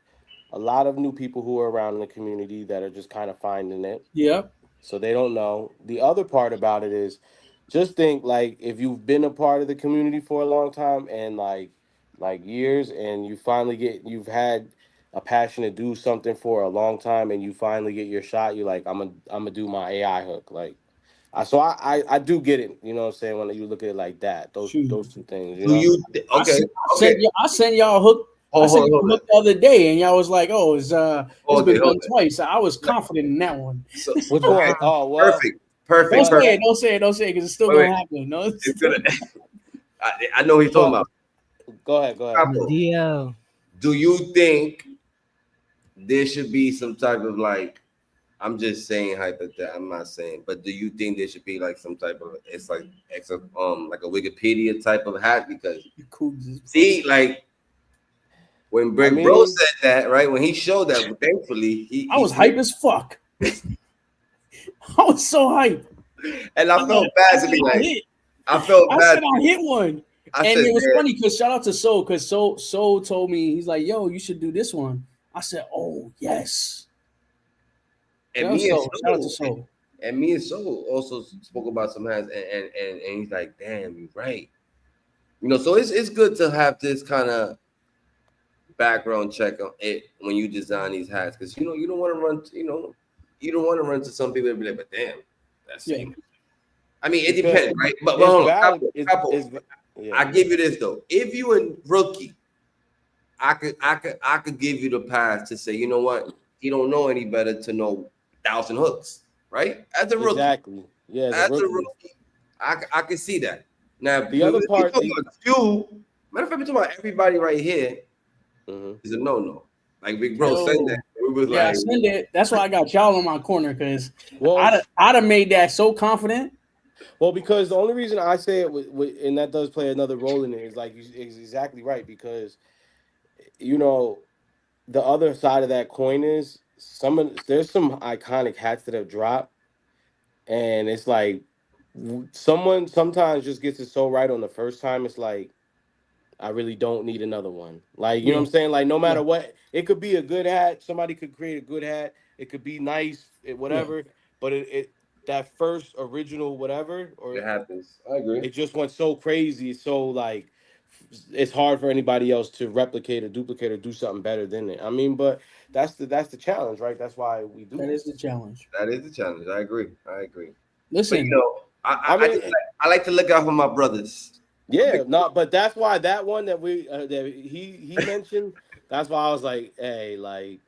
a lot of new people who are around in the community that are just kind of finding it. Yeah. So they don't know. The other part about it is just think like if you've been a part of the community for a long time and like years, and you've had a passion to do something for a long time, and you finally get your shot, you're like, I'm gonna do my AI hook. Like I do get it, you know what I'm saying, when you look at it like that. Those two things, you Do know. you I sent y'all a hook. I sent you a hook the other day, and y'all was like, "Oh, it's been done twice." I was confident in that one. So, which one? Oh, well, perfect. Don't say it, because it's still gonna happen. No, it's gonna. I know what he's talking about. Go ahead. DL. Do you think there should be some type of like? I'm just saying hypothetical. I'm not saying, but do you think there should be like some type of like a Wikipedia type of hat? Because see, like when Big Bro said that, right? When he showed that, thankfully I was hype as fuck. I was so hype, and I felt bad to be like, I felt bad. I said I hit one, and it was funny because shout out to Soul, because Soul told me, he's like, "Yo, you should do this one." I said, "Oh yes." And me and Soul also spoke about some hats, and he's like, "Damn, you're right." You know, so it's good to have this kind of background check on it when you design these hats, because you don't want to run. You don't want to run to some people and be like, "But damn, that's same." I mean, it depends, right? But hold on, I give you this though. If you a rookie, I could give you the pass to say, you know what, he don't know any better to know 1,000 hooks, right? As a rookie, exactly. Yeah, as a rookie, I can see that. Now the other part, matter of fact, we're talking about everybody right here is a no. Like Big Bro said that. We was like, send it. That's why I got y'all on my corner, because I'd have made that so confident. Well, because the only reason I say it, and that does play another role in it, is like is exactly right, because the other side of that coin is there's some iconic hats that have dropped, and it's like someone sometimes just gets it so right on the first time. It's like, I really don't need another one. Like, you know what I'm saying? Like, no matter what, it could be a good hat. Somebody could create a good hat. It could be nice, whatever. But it that first original whatever, or it happens. I agree. It just went so crazy. So like, it's hard for anybody else to replicate or duplicate or do something better than it. I mean, but that's the challenge, right? That's why we do. That is the challenge. That is the challenge. I agree. Listen, but, I like to look out for my brothers. Yeah, no, but that's why that one that he mentioned. That's why I was like, hey, like,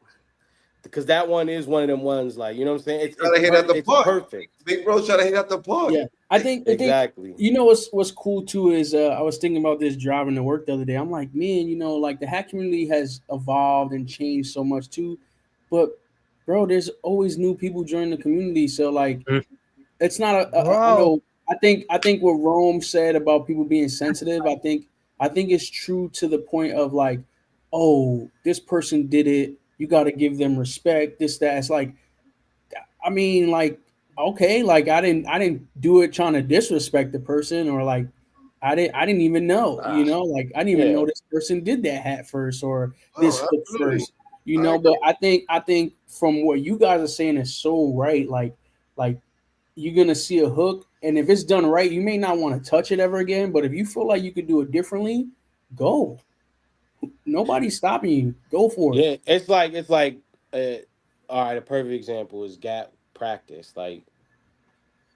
because that one is one of them ones, like, you know what I'm saying? It's perfect. Big Bro trying to hit out the park. Yeah, I think exactly. You know what's cool too is I was thinking about this driving to work the other day. I'm like, man, like the hat community has evolved and changed so much too, but bro, there's always new people joining the community. So like, it's not I think what Rome said about people being sensitive, I think it's true to the point of like, oh, this person did it, you got to give them respect. This, that. It's like, I mean, like, okay, like I didn't do it trying to disrespect the person, or like I didn't even know, like I didn't even know this person did that hat first or this hook first, But I think from what you guys are saying is so right. Like you're gonna see a hook, and if it's done right, you may not want to touch it ever again. But if you feel like you could do it differently, go. Nobody's stopping you. Go for it. Yeah, it's like all right. A perfect example is Gap practice. Like,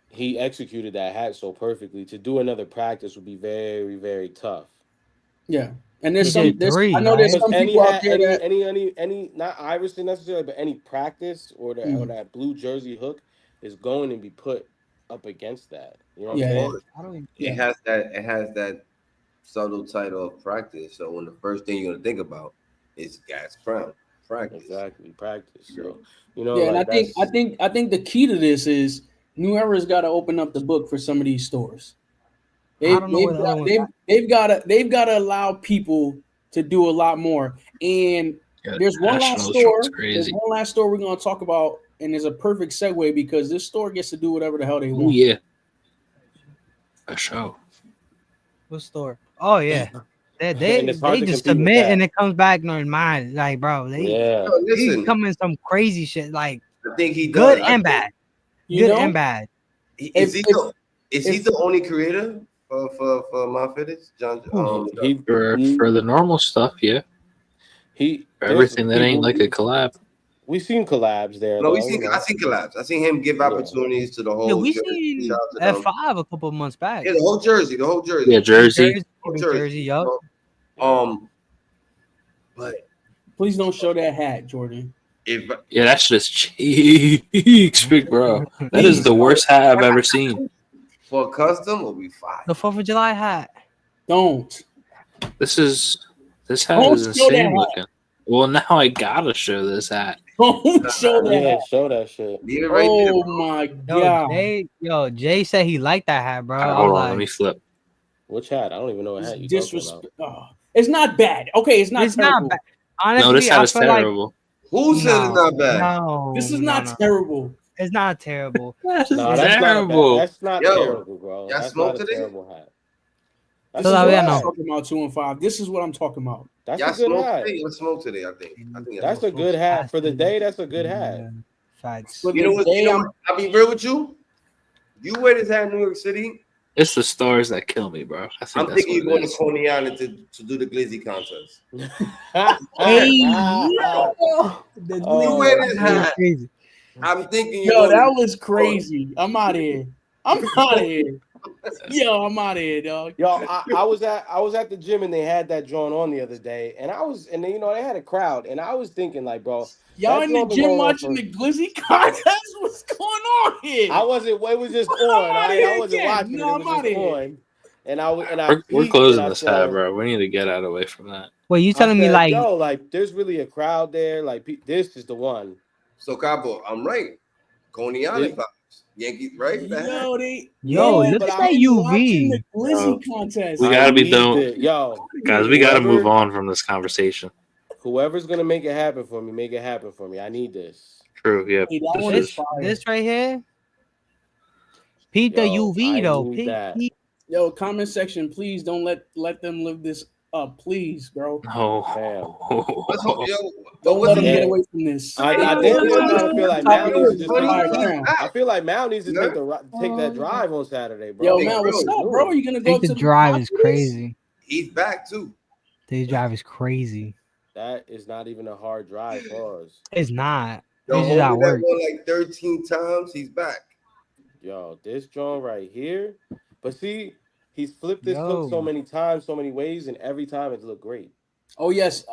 he executed that hat so perfectly. To do another practice would be very, very tough. Yeah, and there's I know there's some people out there any not Iverson necessarily, but any practice or that blue jersey hook, is going to be put up against that. You know what Yeah. I'm saying? I don't. It has that subtle title of practice. So when the first thing you're gonna think about is gas crown practice. Exactly, practice. You know? So you know, Yeah, and like that's I think the key to this is New Era's got to open up the book for some of these stores. I don't know where the other ones are. They've got to allow people to do a lot more. And Yeah, there's one last National store. Shop's crazy. There's one last store we're gonna talk about, and there's a perfect segue because this store gets to do whatever the hell they Oh want. yeah, a show. What store? Oh yeah. and They it's hard to just compete with submit that. and it comes back normal. Like, bro, they Yeah. Listen, come in some crazy shit. Like, I think he good does. and bad. You Good know? and bad. Is he the only creator for My Fitness? John, For the normal stuff, yeah. For everything that ain't like a collab. We've seen collabs there. No, though, I seen collabs. I seen him give opportunities to the whole. Yeah, we jersey. seen Shout out to them. F5 a couple months back. Yeah, the whole jersey. Yeah, Jersey. Jersey, yup. But please don't show that hat, Jordan. Yeah, that's just cheeks, big bro. That is the worst hat I've ever seen. For custom, will be fine. The 4th of July hat. Don't. This hat Don't is show that insane hat. looking. Well, now I gotta show this hat. Don't show that Yeah, hat. show that shit. Leave it right Oh there. my god. Jay said he liked that hat, bro. Right, I hold was on, like, let me flip. Which hat? I don't even know what hat you Disrespect. talking about. Oh, it's not bad. Okay, it's not it's terrible. not bad. Honestly, No, this hat I is feel like terrible. Who said it's not bad? No, This is not terrible. It's not terrible. That's No, that's terrible. not that's not terrible, bro. Y'all That's smoked not a today? terrible hat. This That's is a what good I'm hat. talking about. 2 and 5. This is what I'm talking about. That's Y'all a good smoked hat. today. Y'all smoked today. I think That's a good hat for the day. That's a good hat. Facts. For You know the what? day, You know what? I'll be real with you. You wear this hat in New York City. It's the stars that kill me, bro. I think I'm that's thinking you're what going it to is. Coney Island to do the glizzy contest. Hey, You wear this hat. crazy. I'm thinking you're Yo, going that to was crazy. I'm out of here. I'm out of here. Yo, I'm out of here, dog. Yo, I was at the gym and they had that joint on the other day, and then, you know, they had a crowd, and I was thinking like, bro, Y'all that in the joint been gym going on watching the glizzy contest? What's going on here? I wasn't. It was just I'm on. outta I here wasn't again. watching No, it. It was I'm just outta here. on, and I We're peeked closing and I this said, hat, bro. We need to get out of the way from that. Wait, you telling me said, like yo, like there's really a crowd there. Like this is the one. So Cabo, I'm right. Coney Island vibes. Yankees, right? With that hat. Yo, they look but at I- that watching the UV. glizzy contest. We gotta I be need done, it. Yo, guys. We gotta whoever- move on from this conversation. Whoever's gonna make it happen for me, make it happen for me. I need this. True. Yeah. Hey, that one is fire. This right here. Peep the Yo, UV I though. need that. Yo, comment section, please don't let them live this up, please, bro. No. Let's hope, yo, Don't what's let them up? get away from this. I think they're trying to feel like Top Mal of needs to the just fire take. crown. I feel like Mal needs to Yeah. take that drive on Saturday, bro. Yo, Like, man, what's what up, you bro? doing? You gonna go Take to the the drive top is of this? crazy. He's back too. This drive is crazy. That is not even a hard drive for us. It's not. Yo, It's just at homie that work. won like 13 times. He's back. Yo, this joint right here. But see, he's flipped this hook so many times, so many ways, and every time it's looked great. Oh yes,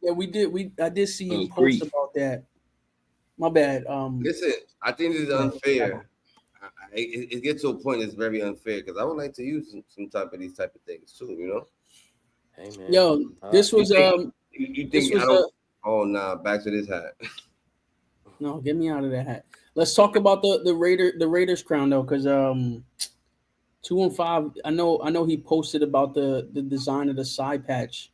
yeah, we did. I did see him post about that. My bad. Listen, I think this is unfair. It gets to a point that's very unfair because I would like to use some type of these type of things too. You know. Hey man. Yo, this was You this think was I don't? Oh nah, back to this hat. No, get me out of that hat. Let's talk about the Raiders crown though, because 215. I know he posted about the design of the side patch,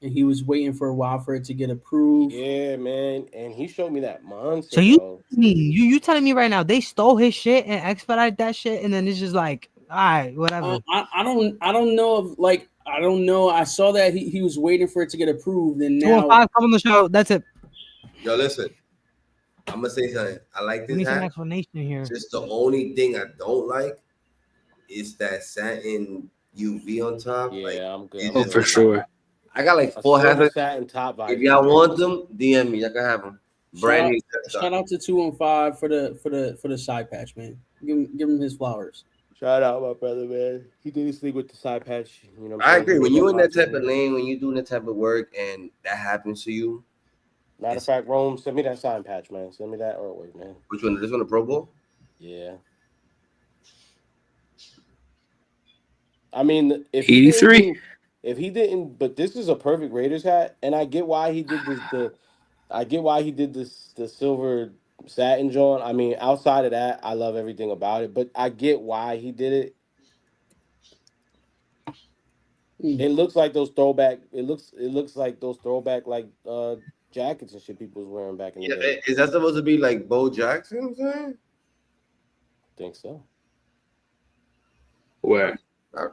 and he was waiting for a while for it to get approved. Yeah, man, and he showed me that months So ago. you telling me right now they stole his shit and expedite that shit, and then it's just like, all right, whatever. I don't know if like I don't know. I saw that he was waiting for it to get approved, and now 215 come on the show. That's it. Yo, listen. I'm gonna say something. I like We this need some hat. explanation here. Just the only thing I don't like is that satin UV on top. Yeah, like, I'm good. Oh, for sure. I got like A 4 silver hats. satin top If vibe. y'all want them, DM me. Y'all can have them. Brand new. shout out to 215 for the side patch, man. Give him his flowers. Shout out my brother, man. He did his thing with the side patch. You know what I'm I saying? agree. He When made you in that possible. type of lane, when you doing that type of work, and that happens to you, Matter of fact, Rome, send me that sign patch, man. Send me that artwork, man. which one? This one, the Pro Bowl? Yeah. I mean, if he 83. didn't, but this is a perfect Raiders hat, and I get why he did this. I get why he did this. The silver satin joint. I mean, outside of that, I love everything about it, but I get why he did it. It looks like those throwback. It looks like those throwback like jackets and shit people was wearing back in the Yeah, day. is that supposed to be like Bo Jackson? Saying? Think so. Where? I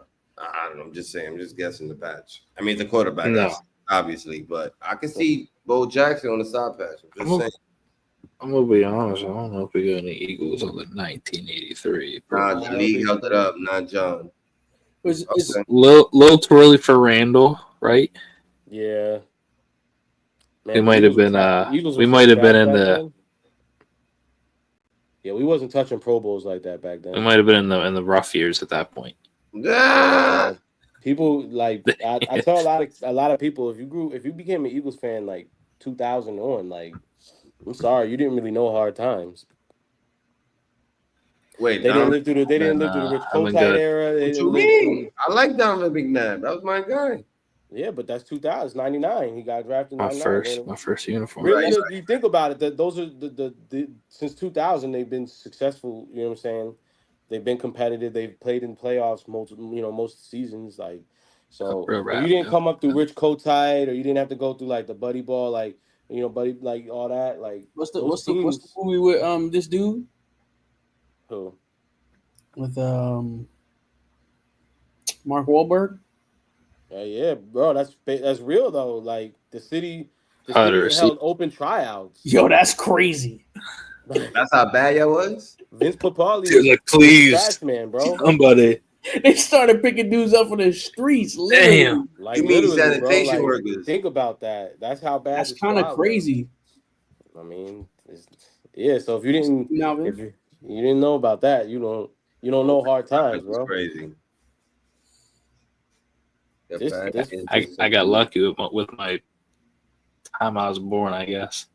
don't know. I'm just saying. I'm just guessing the patch. I mean, the quarterback, No. obviously, but I can see Bo Jackson on the side patch. I'm just saying. I'm gonna be honest. I don't know if we got any Eagles on the 1983. Nah, the league held it up, not John. Is Little too early for Randall, right? Yeah. Man, We might have been. Eagles We were might so have been trash in back the. then. Yeah, we wasn't touching Pro Bowls like that back then. We might have been in the rough years at that point. People like I tell a lot of people if you became an Eagles fan like 2000 on, like I'm sorry, you didn't really know hard times. Wait, they didn't live through the Rich Kotite era. They What didn't you live mean? through. I like Donovan McNabb. That was my guy. Yeah, but that's 2000, 99. He got drafted in 99. My first uniform. Really, you think about it, that those are the since 2000 they've been successful. You know what I'm saying? They've been competitive. They've played in playoffs most seasons. Like, so Real if rap, you didn't yeah. come up through Rich Kotite, or you didn't have to go through like the buddy ball, like buddy, like all that, like what's the movie with this dude? Who? With Mark Wahlberg. Yeah, bro, that's real though. Like the city Hutter, held open tryouts. Yo, that's crazy. That's how bad y'all was. Vince Papali Dude, like, was a please, trash man, bro. somebody. They started picking dudes up on the streets. Literally. Damn. Like You mean literally, bro. sanitation Like, workers? think about that. That's how bad. That's the kind of squad was. crazy. I mean, yeah. So if you didn't, Melvin? if you didn't know about that, you don't know hard times, bro. Crazy. I got lucky with my time I was born, I guess.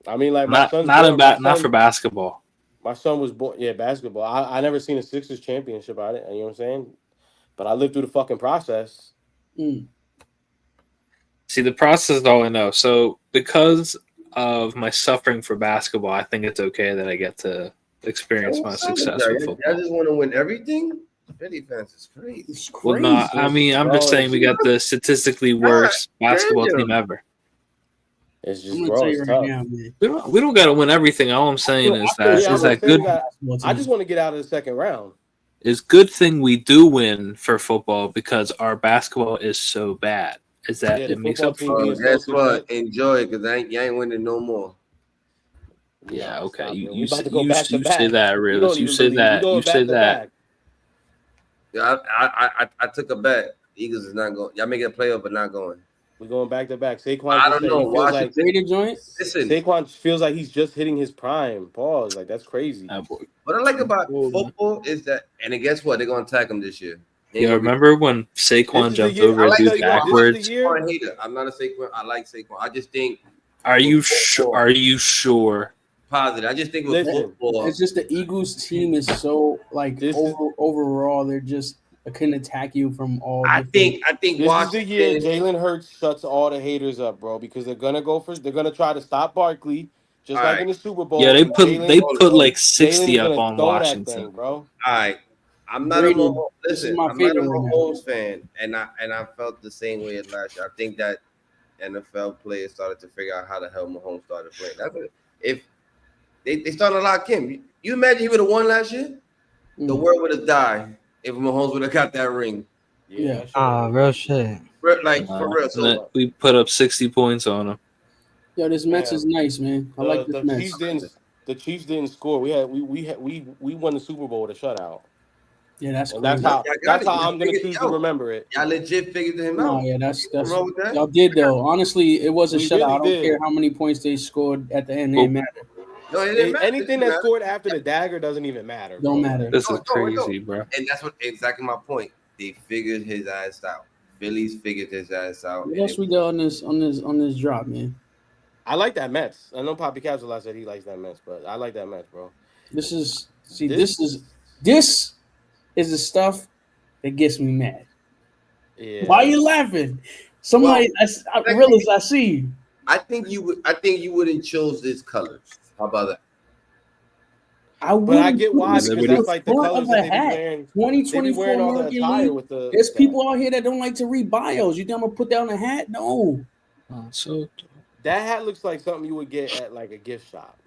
I mean, like my son's not for basketball. My son was born, basketball. I never seen a Sixers championship out it. You know what I'm saying? But I lived through the fucking process. See, the process is all I know. So because of my suffering for basketball, I think it's okay that I get to experience my success with football. I just want to win everything. Philly fans is crazy. It's crazy. Well, no, I mean, I'm just saying we got the statistically worst basketball team ever. It's just, bro, it's tough. We don't got to win everything. All I'm saying is that good. I just want to get out of the second round. It's good thing we do win for football because our basketball is so bad. Is that it makes up for it? Guess what? Enjoy it because you ain't winning no more. Yeah, okay. You say that, Realist. You say that. You say that. Yeah, I took a bet. The Eagles is not going. Y'all making a playoff, but not going. We're going back to back. Saquon. I don't know. Feels like Listen, Saquon feels like he's just hitting his prime. Pause. Like that's crazy. What I like about football is that, and then guess what? They're gonna attack him this year. Yeah, remember when Saquon jumped over a dude backwards? I'm not a Saquon. I like Saquon. I just think. Are you sure? Are you sure? Positive. I just think with football, it's just the Eagles team is so like overall they're just can attack you from all. I think this is the year Jalen Hurts shuts all the haters up, bro, because they're gonna try to stop Barkley just like in the Super Bowl. Yeah, they put like 60 up on Washington, thing, bro. All right. I'm not a Mahomes fan, and I felt the same way as last year. I think that NFL players started to figure out how the hell Mahomes started playing. If they started to lock him, you imagine he would have won last year? The world would have died if Mahomes would have got that ring. Yeah. Real shit. Like for real. So we put up 60 points on him. Yo, this Mets is nice, man. I like this Mets. The Chiefs didn't score. We won the Super Bowl with a shutout. Yeah, that's crazy. That's how I'm gonna choose to remember it. Y'all legit figured him out. No, yeah, that's y'all did though. Honestly, it was a shutout. I don't care how many points they scored at the end. They matter. No, it didn't matter. Anything that scored after the dagger doesn't even matter. Don't matter. This is crazy, bro. And that's exactly my point. They figured his ass out. Phillies figured his ass out. What else we got on this drop, man? I like that Mets. I know Poppy Capsule said he likes that Mets, but I like that Mets, bro. This is the stuff that gets me mad. Yeah. Why are you laughing? Somebody, I realize I see you. I think you wouldn't chose this colors. How about that? But I get why, because that's like the front colors of a that they be hat. wearing. 2024 They be wearing all the American attire League. with the. There's people out here that don't like to read bios. You think I'm gonna put that on a hat? No. So that hat looks like something you would get at like a gift shop.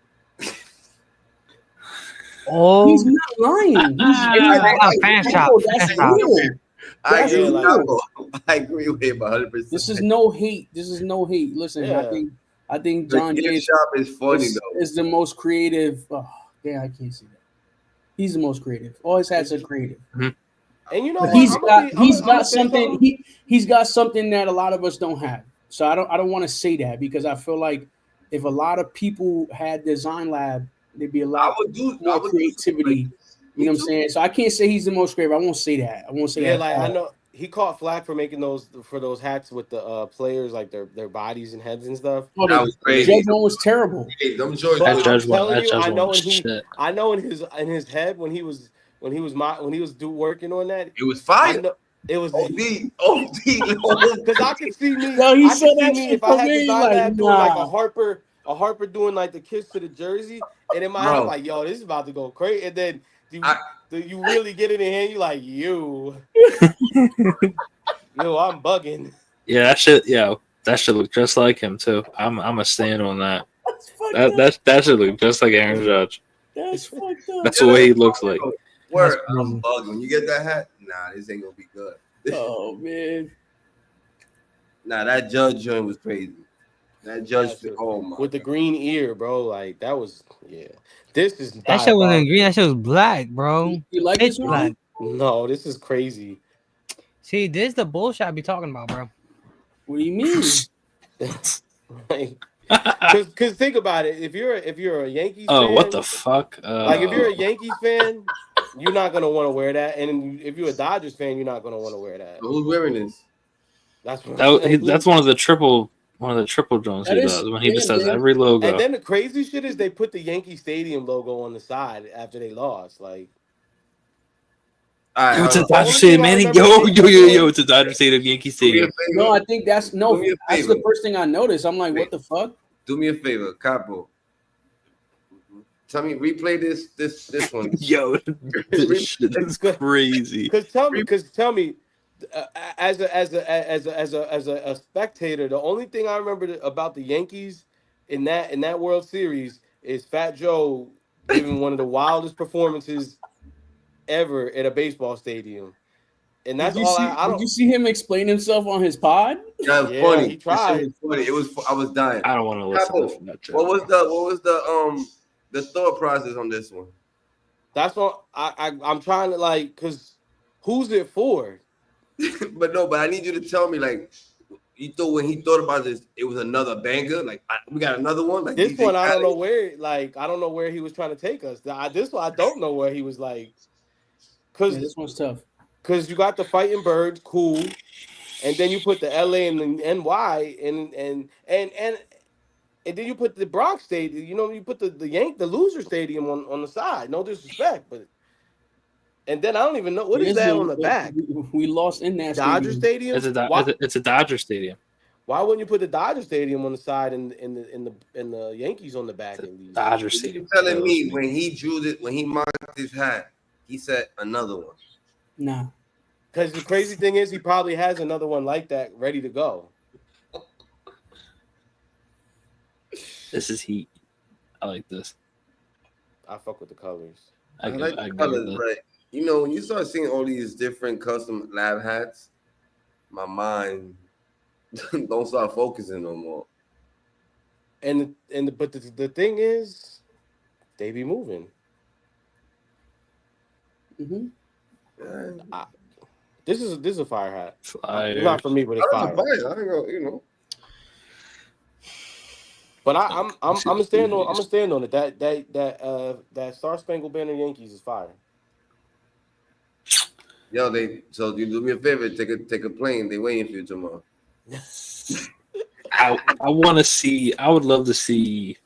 Oh, he's not lying. He's fan shop. That's real. I That's agree, real. I agree with him 100%. This is no hate. Listen, Yeah. I think The John gift Jay shop is funny though. is the most creative. Oh, yeah, I can't see that. He's the most creative. All his hats are creative. And you know what? He's got something that a lot of us don't have. So I don't want to say that, because I feel like if a lot of people had Design Lab, there'd be a lot more creativity. You know what I'm saying? So I can't say he's the most creative. I won't say that. Yeah, like I know he caught flack for making those hats with the players, like their bodies and heads and stuff. Oh, that was crazy. Judge one was terrible. Hey, them But I'm telling you, shit. I know in his head when he was working on that, it was fire. It was OD, because I could see me. Yo, he I said could see that me shit if I for had me, Design like, Lab doing like nah. a Harper doing like the kiss to the jersey, and in my head I'm like, yo, this is about to go crazy. And then you really get it in hand, you like, yo, I'm bugging. Yeah, that shit look just like him too. I'm a stand on that. That should look just like Aaron Judge. That's fucked up. That's the way he looks like. Word, I'm bugging. When you get that hat, nah, this ain't gonna be good. Oh man. Nah, that Judge joint was crazy. That Judge, with the green ear, bro. Like that was This is that shit wasn't green. That shit was black, bro. You like Pitch this black. No, this is crazy. See, this is the bullshit I be talking about, bro. What do you mean? Because think about it. If you're a Yankees fan, what the fuck? Like if you're a Yankees fan, you're not gonna want to wear that, and if you're a Dodgers fan, you're not gonna want to wear that. Who's wearing this? That's one of the triple drones he does when he just does every logo. And then the crazy shit is they put the Yankee Stadium logo on the side after they lost. Like, yo, it's a Dodger Stadium, man. Yo, it's a Dodger Stadium, Yankee Stadium. No, I think that's the first thing I noticed. I'm like, what the fuck? Do me a favor, Capo. Tell me, replay this one. Yo, this shit is crazy. Because tell me, as a spectator, the only thing I remember about the Yankees in that World Series is Fat Joe giving one of the wildest performances ever at a baseball stadium. And that's all Did you see him explain himself on his pod? That was funny. He tried. Funny. I was dying. I don't want to listen to that. What was the thought process on this one? That's what I'm trying to like, because who's it for? but I need you to tell me, like, you thought when he thought about this, it was another banger. Like, we got another one. Like this DJ one, I don't Khaled? know where. Like, I don't know where he was trying to take us. This one, I don't know where he was like. Cause this one's tough. Cause you got the Fighting Birds, cool, and then you put the LA and the NY, and then you put the Bronx Stadium. You know, you put the loser stadium on the side. No disrespect, but. And then I don't even know what is that on the back. We lost in that Dodger Stadium. It's a Dodger Stadion. Why wouldn't you put the Dodger Stadium on the side and the Yankees on the back? Dodger Stadium. You're telling me when he drew it, when he marked his hat, he said another one. Nah. Because the crazy thing is, he probably has another one like that ready to go. This is heat. I like this. I fuck with the colors. I like the colors, but you know, when you start seeing all these different custom lab hats, my mind don't start focusing no more. But the thing is, they be moving. Mm-hmm. This is a fire hat. Fire. Not for me, but it's fire. I don't know, But I'm gonna stand on it. That Star Spangled Banner Yankees is fire. Yo, so you do me a favor, take a plane. They waiting for you tomorrow. I want to see. I would love to see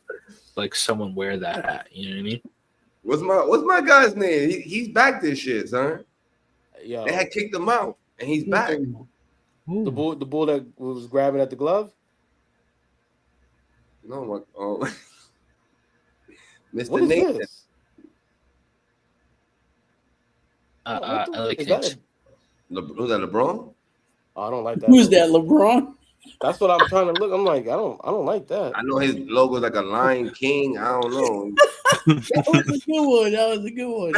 like someone wear that hat. You know what I mean? What's my guy's name? He's back this shit, son. Yo, they had kicked him out, and he's back. The bull that was grabbing at the glove. No, Mr. What is Nathan. this? LA Is that Kings. Was that LeBron? Oh, I don't like that. Who's that, LeBron? That's what I'm trying to look. I'm like, I don't like that. I know his logo's like a Lion King. I don't know. That was a good one.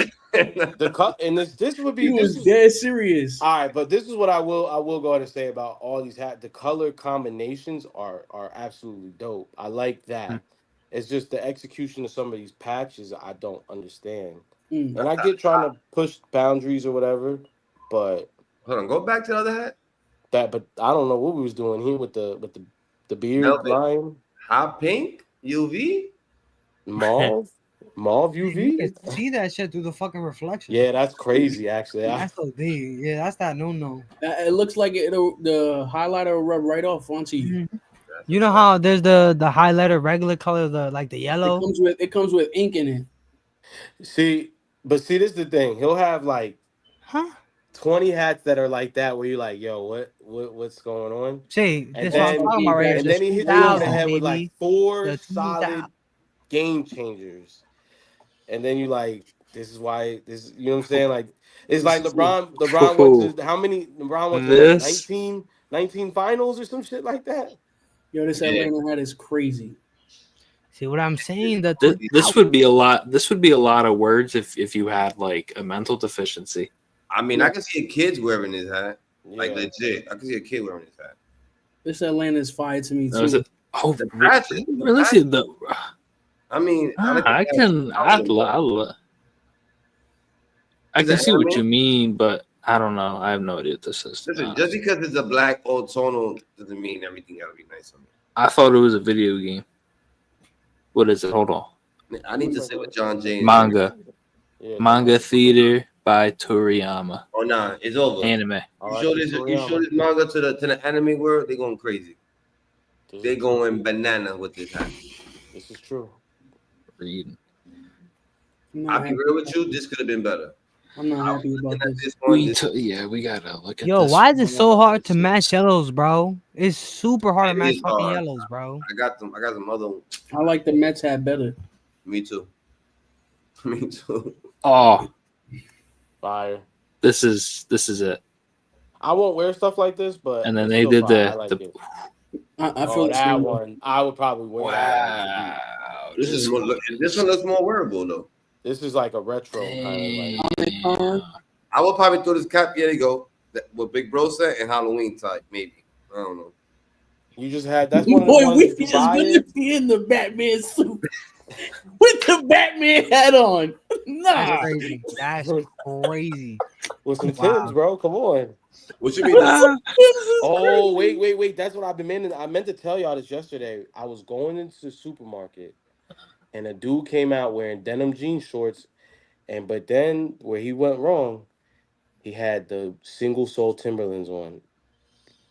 The cut and this would be. He was dead serious. All right, but this is what I will go ahead and say about all these hats. The color combinations are absolutely dope. I like that. It's just the execution of some of these patches I don't understand. And I get trying to push boundaries or whatever, but hold on, go back to the other hat. But I don't know what we was doing here with the beard line. Hot pink UV, mauve UV. You can see that shit through the fucking reflection. Yeah, that's crazy. Actually, that's OD. Yeah, that's that no. It looks like the highlighter will rub right off onto you. Mm-hmm. You know how there's the highlighter regular color, the yellow. It comes with ink in it. See, this is the thing. He'll have like 20 hats that are like that, where you're like, yo, what's going on? See, and this what I'm talking about right here. And then he hits you on the head with like 4 solid game changers, and then you like, this is why this. You know what I'm saying? Like, it's like LeBron went to how many? LeBron went to 19 finals or some shit like that. Yo, this Atlanta hat is crazy. See what I'm saying? That this would be a lot. This would be a lot of words if you had like a mental deficiency. I mean, I can see a kid wearing his hat, like legit. I can see a kid wearing his hat. This Atlanta is fire to me too. Really? I mean, I can see what you mean, but I don't know. I have no idea what this is. Listen, just because it's a black old tonal doesn't mean everything gotta be nice on me. I thought it was a video game. What is it? Hold on. I need to say what John James manga theater by Toriyama. Oh nah, it's over. Anime. You show this manga to the anime world, they're going crazy. They're going banana with this hat. This is true. Reading. I'll be real with you, this could have been better. I'm not happy about this. We gotta look at Yo, this. why is it so hard to match yellows, bro? It's super hard to match fucking yellows, bro. I got some other ones. I like the Mets hat better. Me too. Me too. Oh, fire. This is it. I won't wear stuff like this, but and then they did I feel that one. I would probably wear. Wow, this one looks more wearable though. This is like a retro kind of like. I would probably throw this cap. Here you go. What Big Bro said and Halloween type, maybe. I don't know. You just had that's one of the ones we just gonna be in the Batman suit with the Batman hat on. Nah, that's crazy. That's crazy. With some Tims, bro. Come on. What you mean? Oh, wait. That's what I've been meaning. I meant to tell y'all this yesterday. I was going into the supermarket, and a dude came out wearing denim jean shorts, but then where he went wrong, he had the single sole Timberlands on,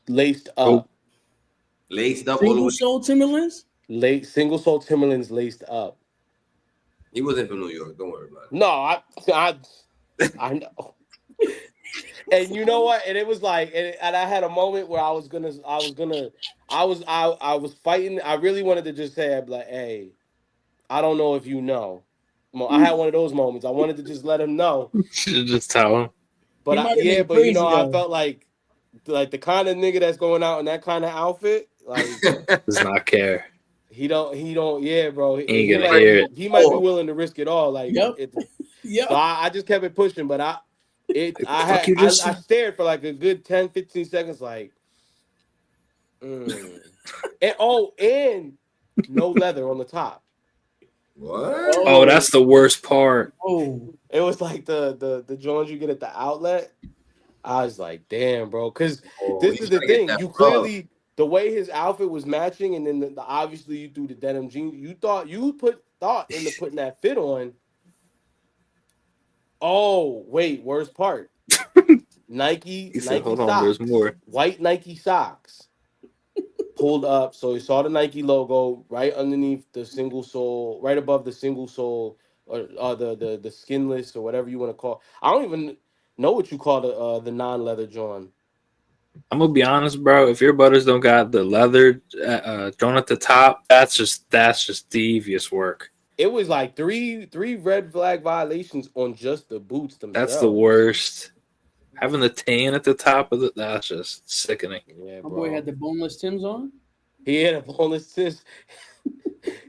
laced up. Laced up. Single sole Timberlands? Single sole Timberlands laced up. He wasn't from New York. Don't worry about it. No, I know. And you know what? And it was like, and I had a moment where I was fighting. I really wanted to just say, I'd be like, hey, I don't know if you know. I had one of those moments. I wanted to just let him know. Should just tell him. But I felt like the kind of nigga that's going out in that kind of outfit, like does not care. He don't. Yeah, bro. He ain't gonna hear it. He might be willing to risk it all. Like, yep. So I just kept it pushing, but I stared for like a good 10, 15 seconds, like, and no leather on the top. What? Oh, that's the worst part. Oh, it was like the Jones you get at the outlet. I was like, damn, bro, because this is the thing. You clearly, the way his outfit was matching, and then obviously you threw the denim jeans. You put thought into putting that fit on. Oh, wait, worst part. Nike said, hold socks. on, there's more. White Nike socks. Pulled up, so he saw the Nike logo right underneath the single sole, right above the single sole or the skinless or whatever you want to call. I don't even know what you call the non-leather John. I'm gonna be honest, bro. If your butters don't got the leather drawn at the top, that's just devious work. It was like three red flag violations on just the boots That's the themselves. worst. Having the tan at the top of that's just sickening. Yeah, My bro. boy had the boneless Tims on. He had a boneless Tims.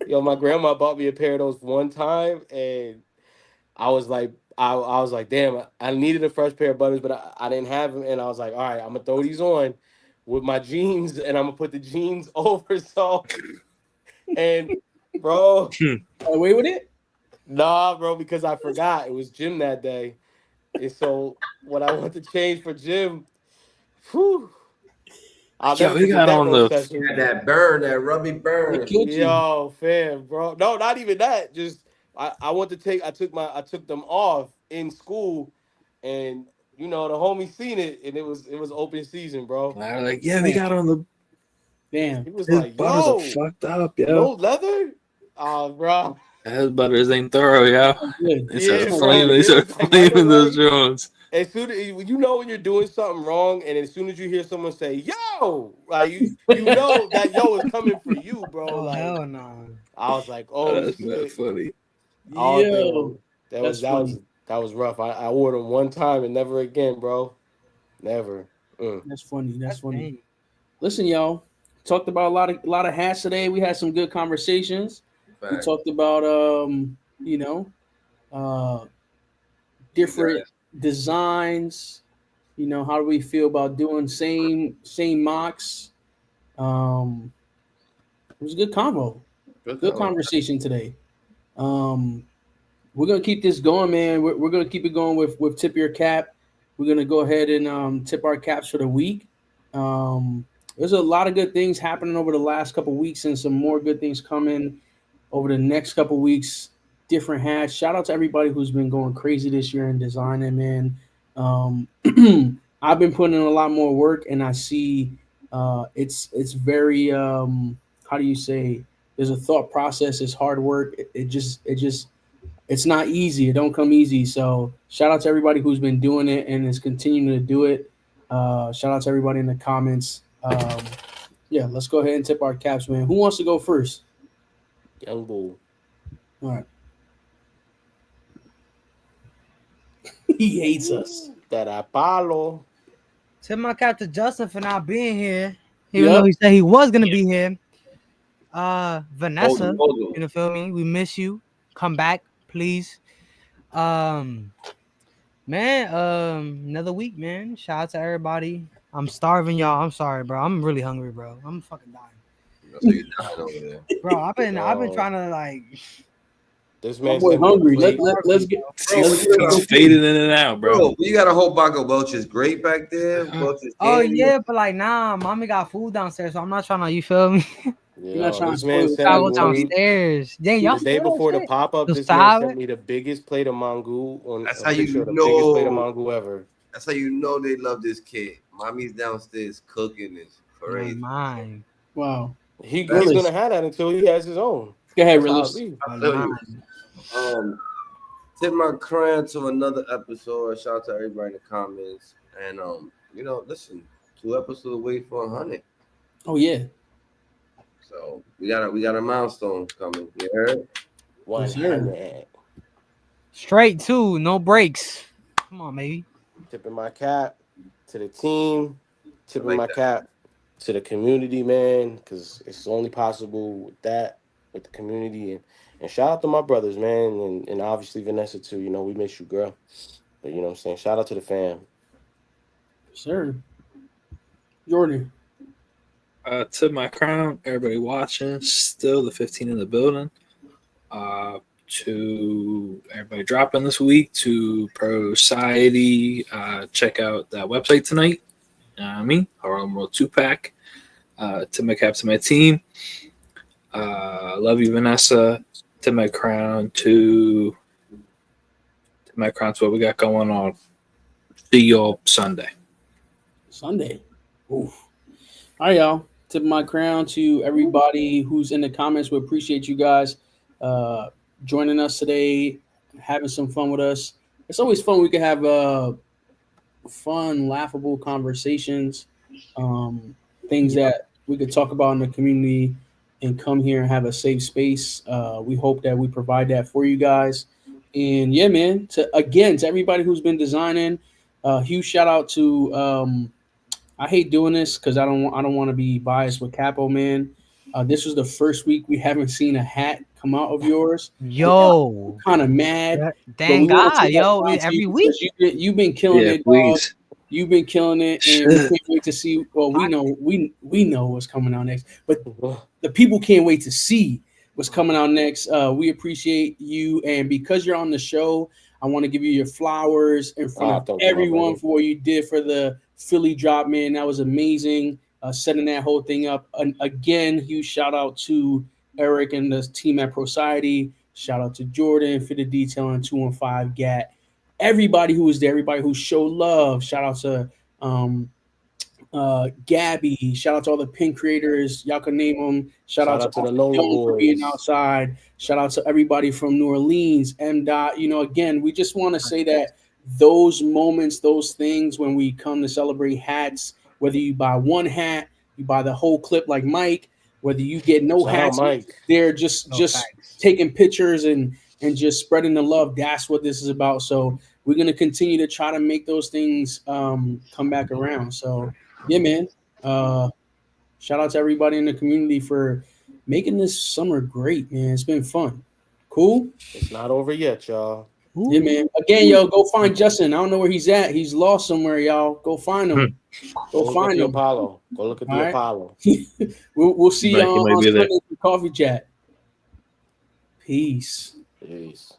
Yo, my grandma bought me a pair of those one time, and I was like, I was like, damn, I needed a fresh pair of butters, but I didn't have them, and I was like, all right, I'm gonna throw these on with my jeans, and I'm gonna put the jeans over. So, and bro, Away with it? nah, bro, because I forgot it was gym that day, and so when I went to change for gym, whew, I'll Yo, never he forget got that on rope the session. That burn, that rubby It burn. killed you. Yo, fam, bro. No, not even that. Just I took them off in school, and the homie seen it, and it was open season, bro. like, yeah, we got on the Damn. He was his like, butters are yo, fucked up, no yo. leather? Oh, bro. His butters ain't thorough, yo. Good. They Yeah, started bro. flaming. They It started was like right flaming those away. Jones. As soon as when you're doing something wrong, and as soon as you hear someone say "yo," like you know that "yo" is coming for you, bro. Oh Like hell no. I was like, oh That's mad shit. funny. Oh Yo, damn, that that's was that was funny. that was rough. I wore them one time and never again, bro. Never. That's funny. That's funny. Dang. Listen, y'all. Talked about a lot of hats today. We had some good conversations. We Fact. talked about uh different designs. How do we feel about doing same mocks? Um, it was a good combo. Good conversation today. Um, we're gonna keep this going, man. We're gonna keep it going with tip your cap. We're gonna go ahead and tip our caps for the week. There's a lot of good things happening over the last couple weeks, and some more good things coming over the next couple weeks. Different hats. Shout out to everybody who's been going crazy this year in designing, man. Um, I've been putting in a lot more work, and I see it's very how do you say? There's a thought process. It's hard work. It's not easy. It don't come easy. So shout out to everybody who's been doing it and is continuing to do it. Shout out to everybody in the comments. Yeah, let's go ahead and tip our caps, man. Who wants to go first? Young bull. All right. He hates us. That Apollo. Tip my cap to Justin for not being here, even though he said he was gonna be here. Vanessa, you feel me? We miss you. Come back, please. Man, another week, man. Shout out to everybody. I'm starving, y'all. I'm sorry, bro. I'm really hungry, bro. I'm fucking dying. So you're dying over there. Bro, I've been trying to like. This man's hungry. plate. Let's get. He's fading in and out, bro. You got a whole box of Welch's grape back there. Welch's Oh candy. yeah, but like, nah, mommy got food downstairs, so I'm not trying to. You feel me? You're not trying this to man spoil sent I me go downstairs. Dang, y'all the day still before the shit? pop up. The This man salad? sent me the biggest plate of mango on That's a how you picture of the biggest plate of know. mango ever. That's how you know they love this kid. Mommy's downstairs cooking. It's crazy. Mine. Wow. He's Really? gonna have that until he has his own. Go ahead, That's how Willis. it be. I feel you. Tip my crown to another episode. Shout out to everybody in the comments. And listen, 2 episodes away for 100. Oh yeah. So we got a milestone coming. You heard? 100. Straight two, no breaks. Come on, baby. Tipping my cap to the team. Tipping like my that. cap to the community, man, because it's only possible with that, with the community. And shout out to my brothers, man, and obviously Vanessa too. We miss you, girl. But you know what I'm saying? Shout out to the fam. Sir. Jordan. To my crown, everybody watching, still the 15 in the building. To everybody dropping this week, to Pro Society, check out that website tonight. Harlem World 2-pack. To my cap, to my team. Love you, Vanessa. To my crown, to what we got going on. See y'all Sunday. Sunday. Oof. All right, y'all. Tip my crown to everybody who's in the comments. We appreciate you guys joining us today. having some fun with us. It's always fun. We can have fun, laughable conversations, things that we could talk about in the community and come here and have a safe space. We hope that we provide that for you guys. And yeah, man, to everybody who's been designing, huge shout out to I hate doing this because I don't want to be biased with Capo, man. This was the first week we haven't seen a hat come out of yours. Yo, Kind of mad, but we thank want to God, take that yo, crown to every you week. because you've been killing Yeah, it, dog. please. You've been killing it, and we can't wait to see. Well, we know what's coming out next, but the people can't wait to see what's coming out next. We appreciate you, and because you're on the show, I want to give you your flowers in front of everyone for what you did for the Philly drop, man. That was amazing. Setting that whole thing up. And again, huge shout out to Eric and the team at Prosody. Shout out to Jordan for the detail on 215 GAT. Everybody who was there, everybody who showed love. Shout out to Gabby. Shout out to all the pin creators. Y'all can name them. Shout out to the Lola Young for being Boys. outside. Shout out to everybody from New Orleans. M. Dot. You know, again, we just want to say that those moments, those things when we come to celebrate hats, whether you buy one hat, you buy the whole clip like Mike, whether you get no Shout out hats, Mike. they're just taking pictures and just spreading the love. That's what this is about. So we're gonna continue to try to make those things come back around. So yeah, man. Shout out to everybody in the community for making this summer great, man. It's been fun. Cool. It's not over yet, y'all. Yeah, man. Again, yo, go find Justin. I don't know where he's at. He's lost somewhere, y'all. Go find him. Go find him. Apollo. Go look at the Apollo. We'll see y'all on there. Sunday for coffee chat. Peace. Peace.